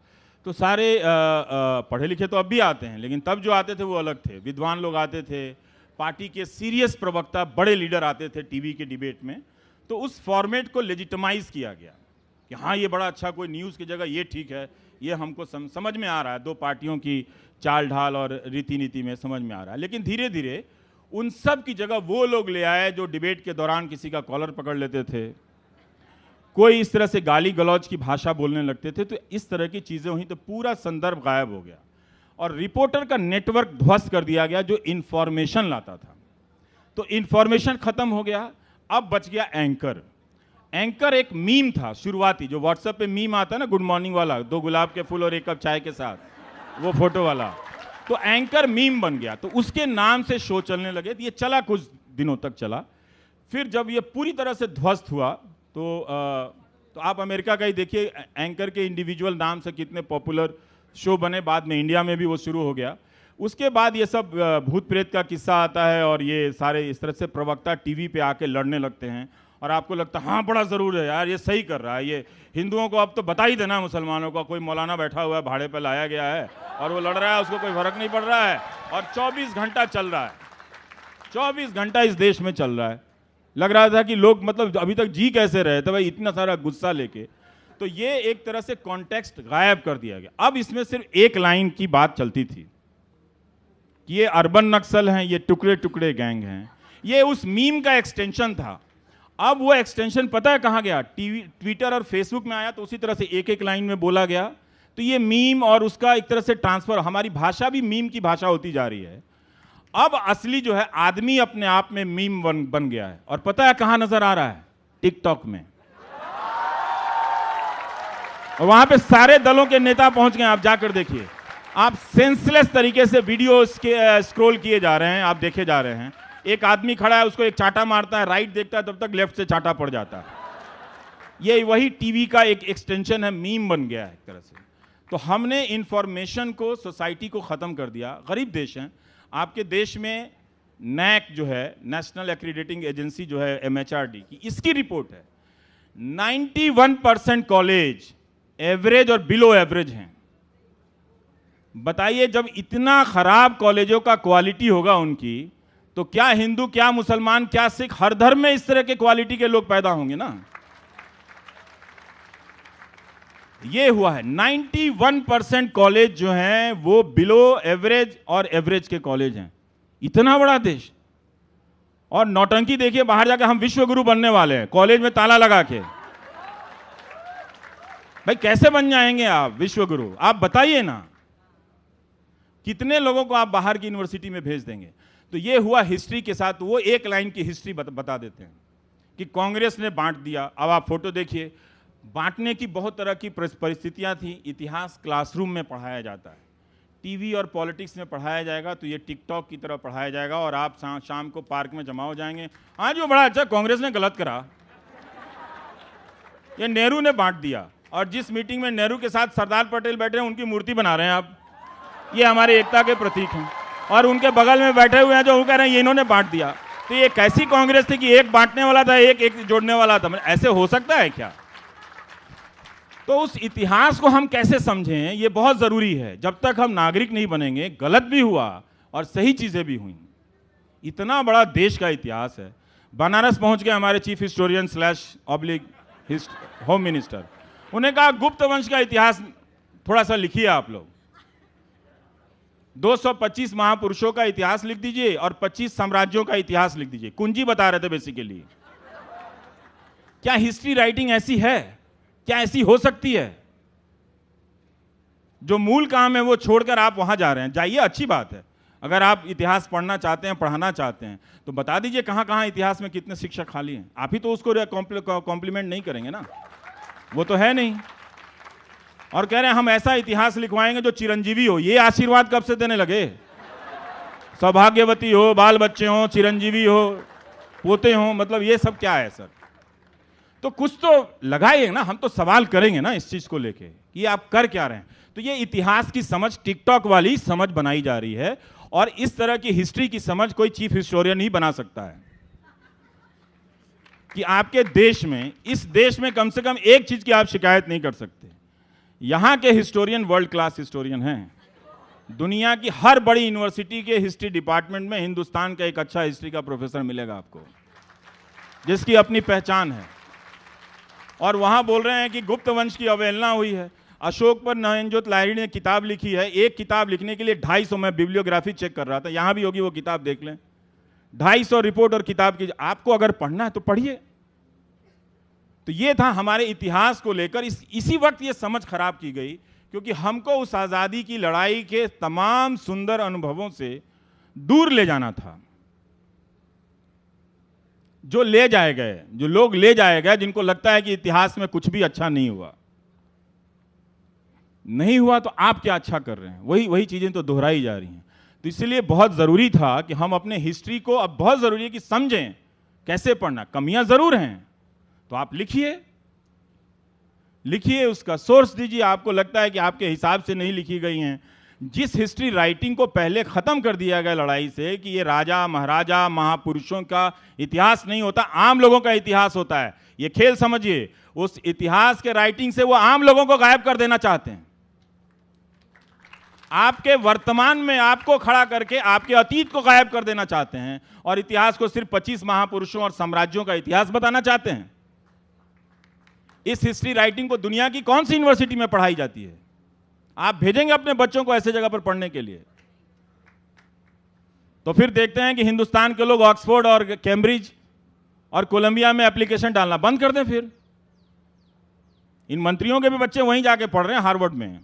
तो सारे पढ़े लिखे तो अब भी आते हैं, लेकिन तब जो आते थे वो अलग थे। विद्वान लोग आते थे, पार्टी के सीरियस प्रवक्ता, बड़े लीडर आते थे टीवी के डिबेट में। तो उस फॉर्मेट को लेजिटिमाइज किया गया कि हाँ ये बड़ा अच्छा, कोई न्यूज़ की जगह ये ठीक है, ये हमको समझ में आ रहा है, दो पार्टियों की चाल ढाल और रीति नीति में समझ में आ रहा है। लेकिन धीरे धीरे उन सब की जगह वो लोग ले आए जो डिबेट के दौरान किसी का कॉलर पकड़ लेते थे, कोई इस तरह से गाली गलौज की भाषा बोलने लगते थे। तो इस तरह की चीज़ें हुई तो पूरा संदर्भ गायब हो गया और रिपोर्टर का नेटवर्क ध्वस्त कर दिया गया जो इन्फॉर्मेशन लाता था। तो इन्फॉर्मेशन खत्म हो गया। अब बच गया एंकर। एंकर एक मीम था शुरुआती, जो व्हाट्सएप पे मीम आता है ना, गुड मॉर्निंग वाला, 2 गुलाब के फूल और 1 कप चाय के साथ, वो फोटो वाला। तो एंकर मीम बन गया। तो उसके नाम से शो चलने लगे। ये चला, कुछ दिनों तक चला। फिर जब ये पूरी तरह से ध्वस्त हुआ तो आप अमेरिका का ही देखिए, एंकर के इंडिविजुअल नाम से कितने पॉपुलर शो बने। बाद में इंडिया में भी वो शुरू हो गया। उसके बाद ये सब भूत प्रेत का किस्सा आता है और ये सारे इस तरह से प्रवक्ता टीवी पे आके लड़ने लगते हैं और आपको लगता है हाँ बड़ा ज़रूर है यार, ये सही कर रहा है, ये हिंदुओं को अब तो बता ही देना, मुसलमानों को कोई मौलाना बैठा हुआ है, भाड़े पे लाया गया है और वो लड़ रहा है, उसको कोई फर्क नहीं पड़ रहा है। और 24 घंटा चल रहा है, 24 घंटा इस देश में चल रहा है। लग रहा था कि लोग मतलब अभी तक जी कैसे रहे थे भाई, इतना सारा गुस्सा लेके। तो ये एक तरह से कॉन्टेक्स्ट गायब कर दिया गया। अब इसमें सिर्फ एक लाइन की बात चलती थी कि ये अर्बन नक्सल हैं, ये टुकड़े टुकड़े गैंग हैं। ये उस मीम का एक्सटेंशन था। अब वो एक्सटेंशन पता है कहाँ गया? टीवी, ट्विटर और फेसबुक में आया तो उसी तरह से एक एक लाइन में बोला गया। तो ये मीम और उसका एक तरह से ट्रांसफर, हमारी भाषा भी मीम की भाषा होती जा रही है। अब असली जो है आदमी अपने आप में मीम बन गया है। और पता है कहाँ नजर आ रहा है? टिकटॉक में। और वहां पे सारे दलों के नेता पहुंच गए। आप जाकर देखिए, आप सेंसलेस तरीके से वीडियो स्क्रॉल किए जा रहे हैं, आप देखे जा रहे हैं। एक आदमी खड़ा है, उसको एक चाटा मारता है, राइट देखता है, तब तक लेफ्ट से चाटा पड़ जाता है। ये वही टीवी का एक एक्सटेंशन है, मीम बन गया है एक तरह से। तो हमने इंफॉर्मेशन को, सोसाइटी को ख़त्म कर दिया। गरीब देश हैं। आपके देश में नैक जो है, नेशनल एक्रीडेटिंग एजेंसी जो है, MHRD की, इसकी रिपोर्ट है 91% कॉलेज एवरेज और बिलो एवरेज हैं। बताइए, जब इतना खराब कॉलेजों का क्वालिटी होगा उनकी, तो क्या हिंदू, क्या मुसलमान, क्या सिख, हर धर्म में इस तरह के क्वालिटी के लोग पैदा होंगे ना। ये हुआ है। 91% कॉलेज जो हैं वो बिलो एवरेज और एवरेज के कॉलेज हैं। इतना बड़ा देश। और नौटंकी देखिए, बाहर जाकर हम विश्व गुरु बनने वाले हैं, कॉलेज में ताला लगा के। भाई कैसे बन जाएंगे आप विश्व गुरु? आप बताइए ना, कितने लोगों को आप बाहर की यूनिवर्सिटी में भेज देंगे? तो ये हुआ हिस्ट्री के साथ। वो एक लाइन की हिस्ट्री बता देते हैं कि कांग्रेस ने बांट दिया। अब आप फोटो देखिए, बांटने की बहुत तरह की परिस्थितियां थी। इतिहास क्लासरूम में पढ़ाया जाता है, टीवी और पॉलिटिक्स में पढ़ाया जाएगा तो ये टिकटॉक की तरह पढ़ाया जाएगा और आप शाम को पार्क में जमा हो जाएंगे। हाँ जो बड़ा अच्छा, कांग्रेस ने गलत करा, ये नेहरू ने बांट दिया। और जिस मीटिंग में नेहरू के साथ सरदार पटेल बैठे हैं, उनकी मूर्ति बना रहे हैं आप। ये हमारे एकता के प्रतीक हैं। और उनके बगल में बैठे हुए हैं जो वो कह रहे हैं ये इन्होंने बांट दिया। तो ये कैसी कांग्रेस थी कि एक बांटने वाला था, एक जोड़ने वाला था? ऐसे हो सकता है क्या? तो उस इतिहास को हम कैसे समझें, ये बहुत जरूरी है। जब तक हम नागरिक नहीं बनेंगे, गलत भी हुआ और सही चीजें भी हुई। इतना बड़ा देश का इतिहास है। बनारस पहुंच गए हमारे चीफ हिस्टोरियन / होम मिनिस्टर, उन्हें कहा गुप्त वंश का इतिहास थोड़ा सा लिखिए आप लोग। 225 महापुरुषों का इतिहास लिख दीजिए और 25 साम्राज्यों का इतिहास लिख दीजिए। कुंजी बता रहे थे बेसिकली। क्या हिस्ट्री राइटिंग ऐसी है? क्या ऐसी हो सकती है? जो मूल काम है वो छोड़कर आप वहां जा रहे हैं। जाइए, अच्छी बात है। अगर आप इतिहास पढ़ना चाहते हैं, पढ़ाना चाहते हैं, तो बता दीजिए कहां कहां इतिहास में कितने शिक्षक खाली हैं। आप ही तो उसको कॉम्प्लीमेंट नहीं करेंगे ना, वो तो है नहीं। और कह रहे हैं हम ऐसा इतिहास लिखवाएंगे जो चिरंजीवी हो। ये आशीर्वाद कब से देने लगे? सौभाग्यवती हो, बाल बच्चे हो, चिरंजीवी हो, पोते हो, मतलब ये सब क्या है सर? तो कुछ तो लगाइए ना। हम तो सवाल करेंगे ना इस चीज को लेके कि आप कर क्या रहे हैं। तो ये इतिहास की समझ टिकटॉक वाली समझ बनाई जा रही है, और इस तरह की हिस्ट्री की समझ कोई चीफ हिस्टोरियन ही बना सकता है। कि आपके देश में, इस देश में कम से कम एक चीज की आप शिकायत नहीं कर सकते, यहां के हिस्टोरियन वर्ल्ड क्लास हिस्टोरियन हैं। दुनिया की हर बड़ी यूनिवर्सिटी के हिस्ट्री डिपार्टमेंट में हिंदुस्तान का एक अच्छा हिस्ट्री का प्रोफेसर मिलेगा आपको, जिसकी अपनी पहचान है। और वहां बोल रहे हैं कि गुप्त वंश की अवहेलना हुई है। अशोक पर नयनजोत लाहिड़ी ने किताब लिखी है। एक किताब लिखने के लिए 250, मैं बिब्लियोग्राफी चेक कर रहा था, यहां भी होगी वो किताब, देख लें। 250 रिपोर्ट और किताब की। आपको अगर पढ़ना है तो पढ़िए। तो ये था हमारे इतिहास को लेकर। इसी वक्त ये समझ खराब की गई, क्योंकि हमको उस आजादी की लड़ाई के तमाम सुंदर अनुभवों से दूर ले जाना था। जो ले जाए गए, जो लोग ले जाए गए, जिनको लगता है कि इतिहास में कुछ भी अच्छा नहीं हुआ, नहीं हुआ तो आप क्या अच्छा कर रहे हैं? वही चीजें तो दोहराई जा रही हैं। तो इसलिए बहुत जरूरी था कि हम अपने हिस्ट्री को, अब बहुत जरूरी है कि समझें कैसे पढ़ना। कमियां जरूर हैं तो आप लिखिए, उसका सोर्स दीजिए। आपको लगता है कि आपके हिसाब से नहीं लिखी गई हैं, जिस हिस्ट्री राइटिंग को पहले खत्म कर दिया गया लड़ाई से, कि ये राजा महाराजा महापुरुषों का इतिहास नहीं होता, आम लोगों का इतिहास होता है। ये खेल समझिए। उस इतिहास के राइटिंग से वो आम लोगों को गायब कर देना चाहते हैं। आपके वर्तमान में आपको खड़ा करके आपके अतीत को गायब कर देना चाहते हैं, और इतिहास को सिर्फ 25 महापुरुषों और साम्राज्यों का इतिहास बताना चाहते हैं। इस हिस्ट्री राइटिंग को दुनिया की कौन सी यूनिवर्सिटी में पढ़ाई जाती है? आप भेजेंगे अपने बच्चों को ऐसे जगह पर पढ़ने के लिए? तो फिर देखते हैं कि हिंदुस्तान के लोग ऑक्सफोर्ड और कैम्ब्रिज और कोलंबिया में एप्लीकेशन डालना बंद कर दें। फिर इन मंत्रियों के भी बच्चे वहीं जाके पढ़ रहे हैं, हार्वर्ड में।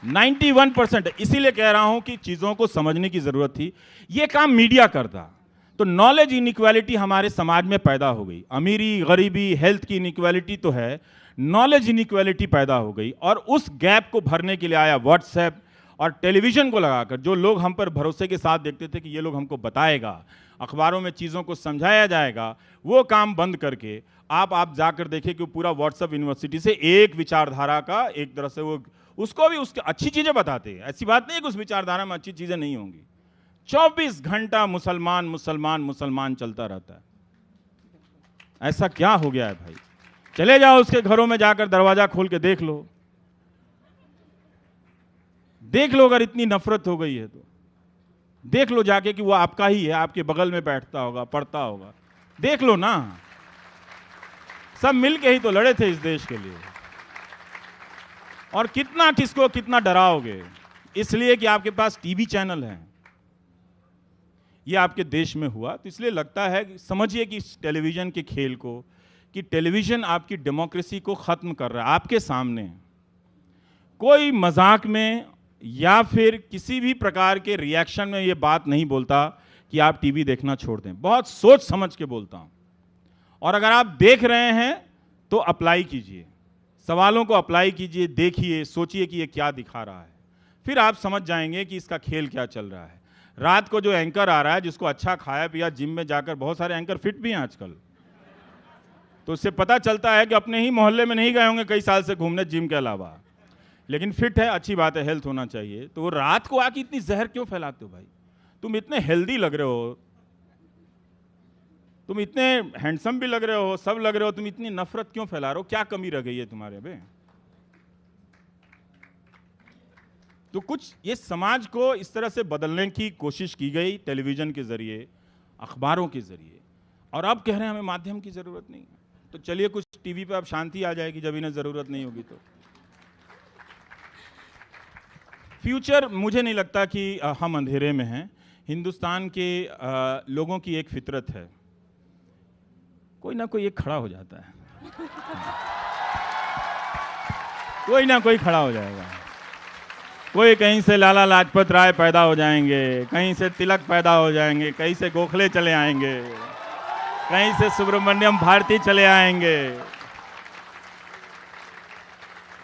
91%। इसीलिए कह रहा हूं कि चीजों को समझने की जरूरत थी। यह काम मीडिया करता तो नॉलेज इनइक्वालिटी हमारे समाज में पैदा हो गई। अमीरी, गरीबी, हेल्थ की इनइक्वालिटी तो है, नॉलेज इनइक्वालिटी पैदा हो गई। और उस गैप को भरने के लिए आया व्हाट्सएप और टेलीविजन को लगाकर। जो लोग हम पर भरोसे के साथ देखते थे कि ये लोग हमको बताएगा, अखबारों में चीज़ों को समझाया जाएगा, वो काम बंद करके आप जाकर देखिए कि पूरा व्हाट्सएप यूनिवर्सिटी से एक विचारधारा का, एक तरह से वो उसको भी उसकी अच्छी चीज़ें बताते हैं। ऐसी बात नहीं है कि उस विचारधारा में अच्छी चीज़ें नहीं होंगी। 24 घंटा मुसलमान मुसलमान मुसलमान चलता रहता है। ऐसा क्या हो गया है भाई? चले जाओ उसके घरों में, जाकर दरवाजा खोल के देख लो, अगर इतनी नफरत हो गई है तो देख लो जाके कि वो आपका ही है, आपके बगल में बैठता होगा, पढ़ता होगा। देख लो ना, सब मिलके ही तो लड़े थे इस देश के लिए। और कितना डराओगे? इसलिए कि आपके पास टीवी चैनल है। ये आपके देश में हुआ, तो इसलिए लगता है, समझिए कि इस टेलीविजन के खेल को, कि टेलीविजन आपकी डेमोक्रेसी को खत्म कर रहा है। आपके सामने कोई मजाक में या फिर किसी भी प्रकार के रिएक्शन में ये बात नहीं बोलता कि आप टीवी देखना छोड़ दें। बहुत सोच समझ के बोलता हूं। और अगर आप देख रहे हैं तो अप्लाई कीजिए, सवालों को अप्लाई कीजिए, देखिए, सोचिए कि ये क्या दिखा रहा है। फिर आप समझ जाएंगे कि इसका खेल क्या चल रहा है। रात को जो एंकर आ रहा है, जिसको अच्छा खाया पिया, जिम में जाकर, बहुत सारे एंकर फिट भी हैं आजकल, तो उससे पता चलता है कि अपने ही मोहल्ले में नहीं गए होंगे कई साल से घूमने जिम के अलावा। लेकिन फिट है, अच्छी बात है, हेल्थ होना चाहिए। तो वो रात को आके इतनी जहर क्यों फैलाते हो भाई? तुम इतने हेल्दी लग रहे हो, तुम इतने हैंडसम भी लग रहे हो, सब लग रहे हो, तुम इतनी नफरत क्यों फैला रहे हो? क्या कमी रह गई है तुम्हारे में? तो कुछ ये समाज को इस तरह से बदलने की कोशिश की गई टेलीविजन के जरिए, अखबारों के जरिए, और अब कह रहे हैं हमें माध्यम की जरूरत नहीं है। तो चलिए कुछ टीवी पे अब शांति आ जाएगी जब इन्हें जरूरत नहीं होगी। तो फ्यूचर, मुझे नहीं लगता कि हम अंधेरे में हैं। हिंदुस्तान के लोगों की एक फितरत है, कोई ना कोई एक खड़ा हो जाता है कोई ना कोई खड़ा हो जाएगा। कोई कहीं से लाला लाजपत राय पैदा हो जाएंगे, कहीं से तिलक पैदा हो जाएंगे, कहीं से गोखले चले आएंगे, कहीं से सुब्रमण्यम भारती चले आएंगे,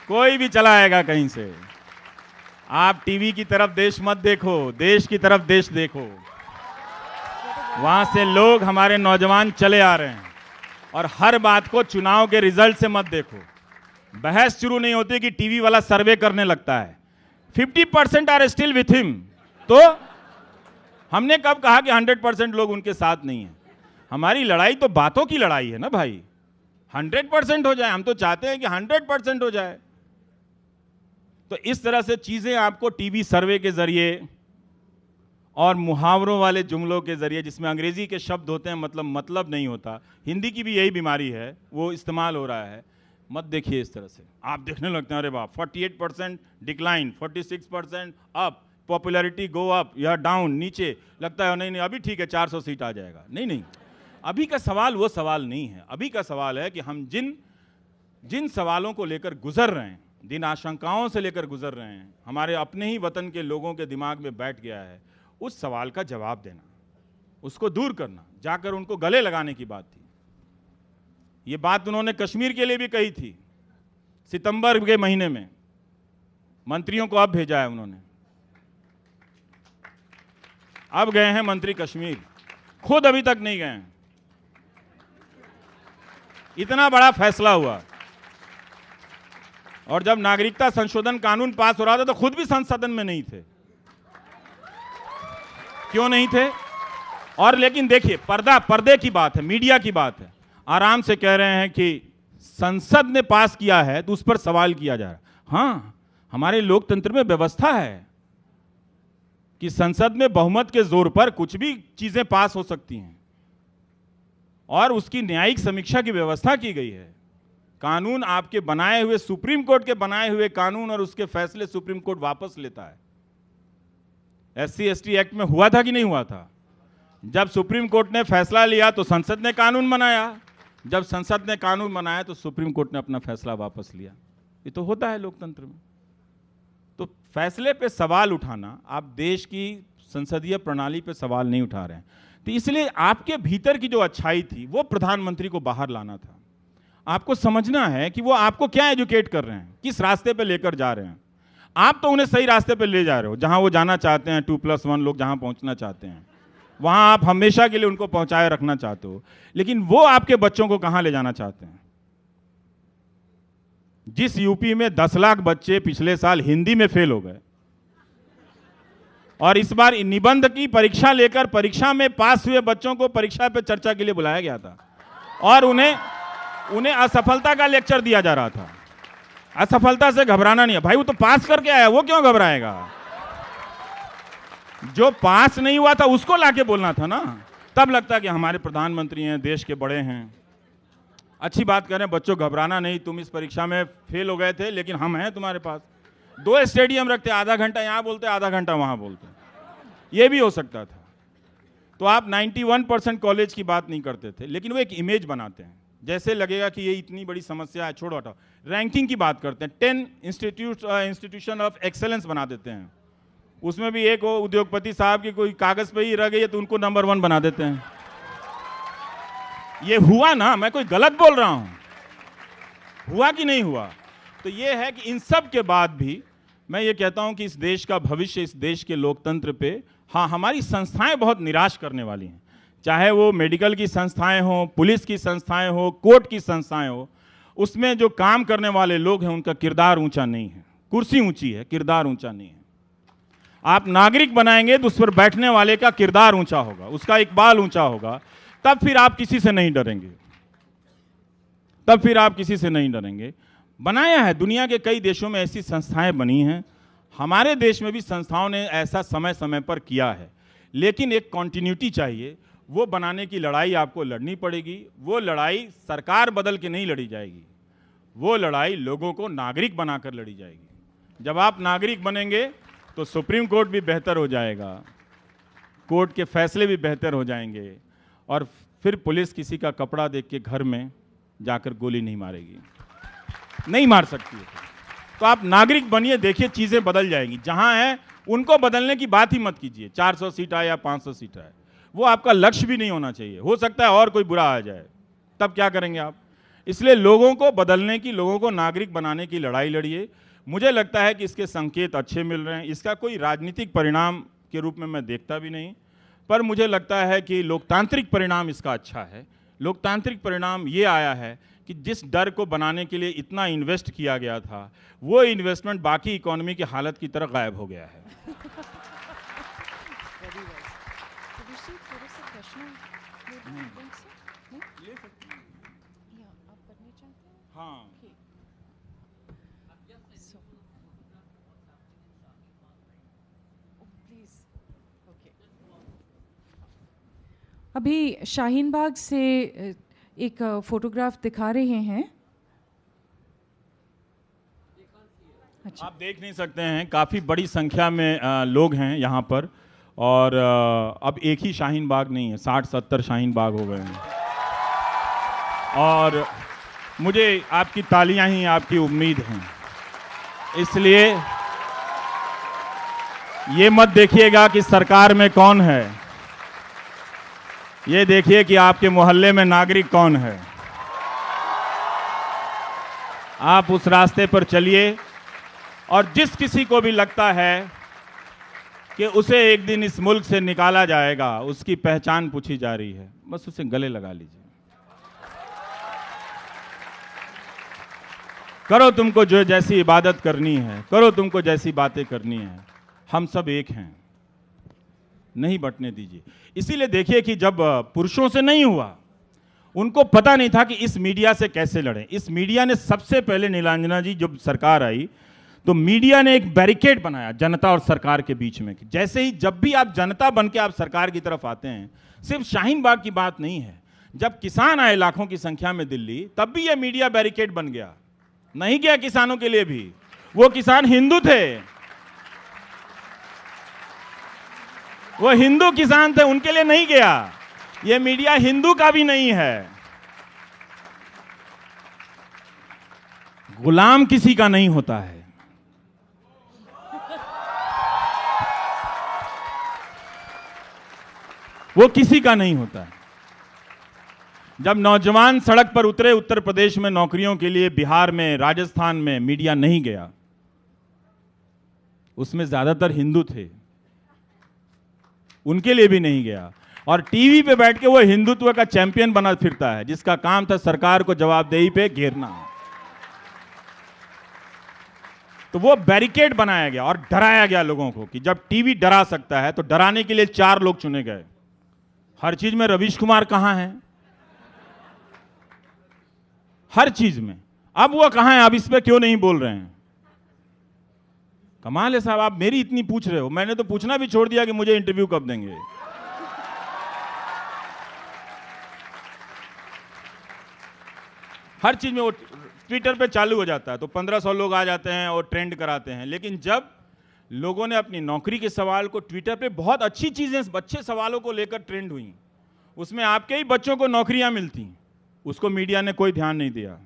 कोई भी चला आएगा कहीं से। आप टीवी की तरफ देश मत देखो, देश की तरफ देश देखो। वहां से लोग, हमारे नौजवान चले आ रहे हैं। और हर बात को चुनाव के रिजल्ट से मत देखो। बहस शुरू नहीं होती कि टीवी वाला सर्वे करने लगता है 50% आर स्टिल विथ हिम। तो हमने कब कहा कि 100% लोग उनके साथ नहीं है? हमारी लड़ाई तो बातों की लड़ाई है ना भाई। 100% हो जाए, हम तो चाहते हैं कि 100% हो जाए। तो इस तरह से चीजें आपको टीवी सर्वे के जरिए और मुहावरों वाले जुमलों के जरिए, जिसमें अंग्रेजी के शब्द होते हैं, मतलब नहीं होता। हिंदी की भी यही बीमारी है, वो इस्तेमाल हो रहा है। मत देखिए इस तरह से। आप देखने लगते हैं अरे बाप 48% decline, 46% up, popularity go up या डाउन, नीचे। लगता है नहीं अभी ठीक है 400 सीट आ जाएगा। नहीं, अभी का सवाल वो सवाल नहीं है। अभी का सवाल है कि हम जिन सवालों को लेकर गुजर रहे हैं, जिन आशंकाओं से लेकर गुजर रहे हैं, हमारे अपने ही वतन के लोगों के दिमाग में बैठ गया है, उस सवाल का जवाब देना, उसको दूर करना, जाकर उनको गले लगाने की बात थी। ये बात उन्होंने कश्मीर के लिए भी कही थी सितंबर के महीने में। मंत्रियों को अब भेजा है उन्होंने, अब गए हैं मंत्री कश्मीर, खुद अभी तक नहीं गए हैं। इतना बड़ा फैसला हुआ, और जब नागरिकता संशोधन कानून पास हो रहा था तो खुद भी संसद में नहीं थे। क्यों नहीं थे? और लेकिन देखिए, पर्दे की बात है, मीडिया की बात है। आराम से कह रहे हैं कि संसद ने पास किया है तो उस पर सवाल किया जा रहा है। हां, हमारे लोकतंत्र में व्यवस्था है कि संसद में बहुमत के जोर पर कुछ भी चीजें पास हो सकती हैं, और उसकी न्यायिक समीक्षा की व्यवस्था की गई है। कानून आपके बनाए हुए, सुप्रीम कोर्ट के बनाए हुए कानून और उसके फैसले सुप्रीम कोर्ट वापस लेता है। SC/ST एक्ट में हुआ था कि नहीं हुआ था? जब सुप्रीम कोर्ट ने फैसला लिया तो संसद ने कानून बनाया, जब संसद ने कानून बनाया तो सुप्रीम कोर्ट ने अपना फैसला वापस लिया। ये तो होता है लोकतंत्र में। तो फैसले पे सवाल उठाना, आप देश की संसदीय प्रणाली पे सवाल नहीं उठा रहे हैं। तो इसलिए आपके भीतर की जो अच्छाई थी वो प्रधानमंत्री को बाहर लाना था। आपको समझना है कि वो आपको क्या एजुकेट कर रहे हैं, किस रास्ते पे लेकर जा रहे हैं। आप तो उन्हें सही रास्ते पे ले जा रहे हो, जहां वो जाना चाहते हैं, 2+1 लोग जहां पहुंचना चाहते हैं, वहां आप हमेशा के लिए उनको पहुंचाए रखना चाहते हो। लेकिन वो आपके बच्चों को कहां ले जाना चाहते हैं? जिस यूपी में 10 लाख बच्चे पिछले साल हिंदी में फेल हो गए, और इस बार निबंध की परीक्षा लेकर परीक्षा में पास हुए बच्चों को परीक्षा पे चर्चा के लिए बुलाया गया था, और उन्हें असफलता का लेक्चर दिया जा रहा था। असफलता से घबराना नहीं है भाई, वो तो पास करके आया, वो क्यों घबराएगा? जो पास नहीं हुआ था उसको लाके बोलना था ना। तब लगता है कि हमारे प्रधानमंत्री हैं, देश के बड़े हैं, अच्छी बात करें। बच्चों घबराना नहीं, तुम इस परीक्षा में फेल हो गए थे, लेकिन हम हैं तुम्हारे पास। 2 स्टेडियम रखते, आधा घंटा यहां बोलते, आधा घंटा वहां बोलते, ये भी हो सकता था। तो आप 91% कॉलेज की बात नहीं करते थे, लेकिन वो एक इमेज बनाते हैं, जैसे लगेगा कि ये इतनी बड़ी समस्या है, छोड़ो हटाओ। रैंकिंग की बात करते हैं, 10 इंस्टीट्यूशन ऑफ एक्सेलेंस बना देते हैं। उसमें भी एक उद्योगपति साहब की कोई कागज पे ही रह गई है तो उनको नंबर 1 बना देते हैं। ये हुआ ना, मैं कोई गलत बोल रहा हूं? हुआ कि नहीं हुआ? तो ये है कि इन सब के बाद भी मैं ये कहता हूं कि इस देश का भविष्य, इस देश के लोकतंत्र पे, हाँ, हमारी संस्थाएं बहुत निराश करने वाली हैं। चाहे वो मेडिकल की संस्थाएं हो, पुलिस की संस्थाएं हो, कोर्ट की संस्थाएं हो, उसमें जो काम करने वाले लोग हैं उनका किरदार ऊंचा नहीं है। कुर्सी ऊंची है, किरदार ऊंचा नहीं है। आप नागरिक बनाएंगे तो उस पर बैठने वाले का किरदार ऊंचा होगा, उसका इकबाल ऊंचा होगा, तब फिर आप किसी से नहीं डरेंगे, तब फिर आप किसी से नहीं डरेंगे। बनाया है, दुनिया के कई देशों में ऐसी संस्थाएं बनी हैं, हमारे देश में भी संस्थाओं ने ऐसा समय समय पर किया है, लेकिन एक कॉन्टिन्यूटी चाहिए। वो बनाने की लड़ाई आपको लड़नी पड़ेगी। वो लड़ाई सरकार बदल के नहीं लड़ी जाएगी, वो लड़ाई लोगों को नागरिक बनाकर लड़ी जाएगी। जब आप नागरिक बनेंगे तो सुप्रीम कोर्ट भी बेहतर हो जाएगा, कोर्ट के फैसले भी बेहतर हो जाएंगे, और फिर पुलिस किसी का कपड़ा देख के घर में जाकर गोली नहीं मारेगी, नहीं मार सकती है। तो आप नागरिक बनिए, देखिए चीज़ें बदल जाएंगी। जहां है उनको बदलने की बात ही मत कीजिए। 400 सीट आए या 500 सीट आए, वो आपका लक्ष्य भी नहीं होना चाहिए। हो सकता है और कोई बुरा आ जाए, तब क्या करेंगे आप? इसलिए लोगों को बदलने की, लोगों को नागरिक बनाने की लड़ाई लड़िए। मुझे लगता है कि इसके संकेत अच्छे मिल रहे हैं। इसका कोई राजनीतिक परिणाम के रूप में मैं देखता भी नहीं, पर मुझे लगता है कि लोकतांत्रिक परिणाम इसका अच्छा है। लोकतांत्रिक परिणाम ये आया है कि जिस डर को बनाने के लिए इतना इन्वेस्ट किया गया था, वो इन्वेस्टमेंट बाकी इकोनॉमी की हालत की तरह गायब हो गया है। हाँ, अभी शाहीन बाग से एक फोटोग्राफ दिखा रहे हैं। अच्छा। आप देख नहीं सकते हैं, काफ़ी बड़ी संख्या में लोग हैं यहाँ पर, और अब एक ही शाहीन बाग नहीं है, 60-70 शाहीन बाग हो गए हैं। और मुझे आपकी तालियां ही आपकी उम्मीद हैं, इसलिए ये मत देखिएगा कि सरकार में कौन है, ये देखिए कि आपके मोहल्ले में नागरिक कौन है। आप उस रास्ते पर चलिए, और जिस किसी को भी लगता है कि उसे एक दिन इस मुल्क से निकाला जाएगा, उसकी पहचान पूछी जा रही है, बस उसे गले लगा लीजिए। करो तुमको जो जैसी इबादत करनी है, करो तुमको जैसी बातें करनी है, हम सब एक हैं, नहीं बंटने दीजिए। इसीलिए देखिए कि जब पुरुषों से नहीं हुआ, उनको पता नहीं था कि इस मीडिया से कैसे लड़ें। इस मीडिया ने सबसे पहले, नीलांजना जी जब सरकार आई तो मीडिया ने एक बैरिकेड बनाया जनता और सरकार के बीच में। जैसे ही जब भी आप जनता बन के आप सरकार की तरफ आते हैं, सिर्फ शाहीन बाग की बात नहीं है, जब किसान आए लाखों की संख्या में दिल्ली, तब भी यह मीडिया बैरिकेड बन गया। नहीं गया किसानों के लिए भी, वो किसान हिंदू थे, वो हिंदू किसान थे, उनके लिए नहीं गया। ये मीडिया हिंदू का भी नहीं है, गुलाम किसी का नहीं होता है। वो किसी का नहीं होता है। जब नौजवान सड़क पर उतरे उत्तर प्रदेश में नौकरियों के लिए, बिहार में, राजस्थान में, मीडिया नहीं गया। उसमें ज्यादातर हिंदू थे, उनके लिए भी नहीं गया। और टीवी पे बैठ के वो हिंदुत्व का चैंपियन बना फिरता है, जिसका काम था सरकार को जवाबदेही पे घेरना। तो वो बैरिकेड बनाया गया और डराया गया लोगों को कि जब टीवी डरा सकता है तो डराने के लिए 4 लोग चुने गए। हर चीज में रवीश कुमार कहां है, हर चीज में। अब वो कहां है, अब इस पे क्यों नहीं बोल रहे हैं? कमाल है साहब, आप मेरी इतनी पूछ रहे हो, मैंने तो पूछना भी छोड़ दिया कि मुझे इंटरव्यू कब देंगे। हर चीज में वो ट्विटर पे चालू हो जाता है तो 1500 लोग आ जाते हैं और ट्रेंड कराते हैं। लेकिन जब लोगों ने अपनी नौकरी के सवाल को ट्विटर पे, बहुत अच्छी चीजें, अच्छे सवालों को लेकर ट्रेंड हुई, उसमें आपके ही बच्चों को नौकरियां मिलती, उसको मीडिया ने कोई ध्यान नहीं दिया।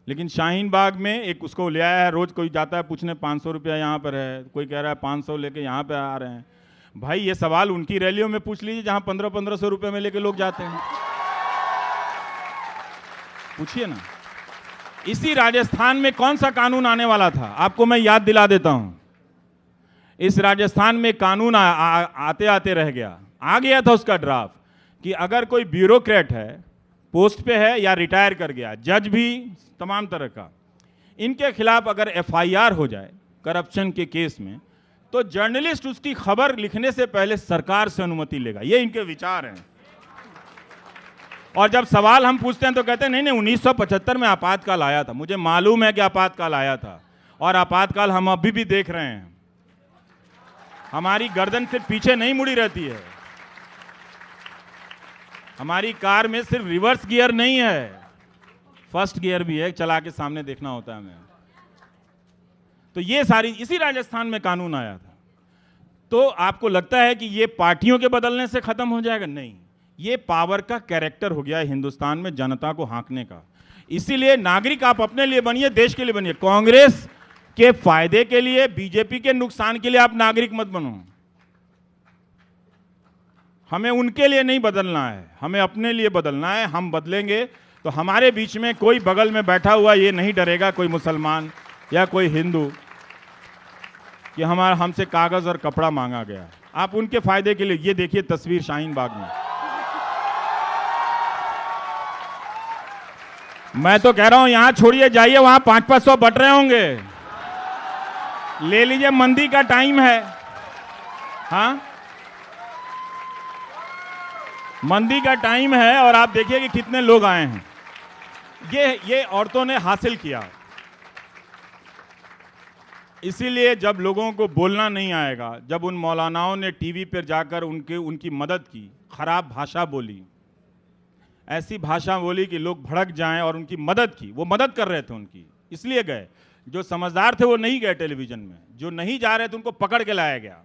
लेकिन शाहीन बाग में एक उसको ले आया है, रोज कोई जाता है पूछने 500 रुपया यहाँ पर है, कोई कह रहा है 500 लेके यहाँ पे आ रहे हैं। भाई ये सवाल उनकी रैलियों में पूछ लीजिए जहां 1500 रुपये में लेके लोग जाते हैं, पूछिए ना। इसी राजस्थान में कौन सा कानून आने वाला था, आपको मैं याद दिला देता हूं। इस राजस्थान में कानून आते आते रह गया, आ गया था उसका ड्राफ्ट, कि अगर कोई ब्यूरोक्रेट है, पोस्ट पे है या रिटायर कर गया, जज भी तमाम तरह का, इनके खिलाफ अगर एफआईआर हो जाए करप्शन के केस में, तो जर्नलिस्ट उसकी खबर लिखने से पहले सरकार से अनुमति लेगा। ये इनके विचार हैं। और जब सवाल हम पूछते हैं तो कहते हैं नहीं नहीं 1975 में आपातकाल आया था। मुझे मालूम है कि आपातकाल आया था, और आपातकाल हम अभी भी देख रहे हैं। हमारी गर्दन सिर्फ पीछे नहीं मुड़ी रहती है, हमारी कार में सिर्फ रिवर्स गियर नहीं है, फर्स्ट गियर भी है, चला के सामने देखना होता है हमें। तो ये सारी इसी राजस्थान में कानून आया था। तो आपको लगता है कि ये पार्टियों के बदलने से खत्म हो जाएगा? नहीं, ये पावर का कैरेक्टर हो गया है हिंदुस्तान में, जनता को हाँकने का। इसीलिए नागरिक आप अपने लिए बनिए, देश के लिए बनिए। कांग्रेस के फायदे के लिए, बीजेपी के नुकसान के लिए आप नागरिक मत बनो। हमें उनके लिए नहीं बदलना है, हमें अपने लिए बदलना है। हम बदलेंगे तो हमारे बीच में कोई बगल में बैठा हुआ ये नहीं डरेगा, कोई मुसलमान या कोई हिंदू, कि हमारा हमसे कागज और कपड़ा मांगा गया। आप उनके फायदे के लिए, ये देखिए तस्वीर शाहीन बाग में। मैं तो कह रहा हूं यहां छोड़िए, जाइए वहां 500-500 बट रहे होंगे, ले लीजिए, मंदी का टाइम है। हाँ, मंदी का टाइम है, और आप देखिए कि कितने लोग आए हैं। ये औरतों ने हासिल किया। इसीलिए जब लोगों को बोलना नहीं आएगा, जब उन मौलानाओं ने टीवी पर जाकर उनकी मदद की, खराब भाषा बोली, ऐसी भाषा बोली कि लोग भड़क जाएं, और उनकी मदद की, वो मदद कर रहे थे उनकी, इसलिए गए। जो समझदार थे वो नहीं गए टेलीविजन में, जो नहीं जा रहे थे उनको पकड़ के लाया गया।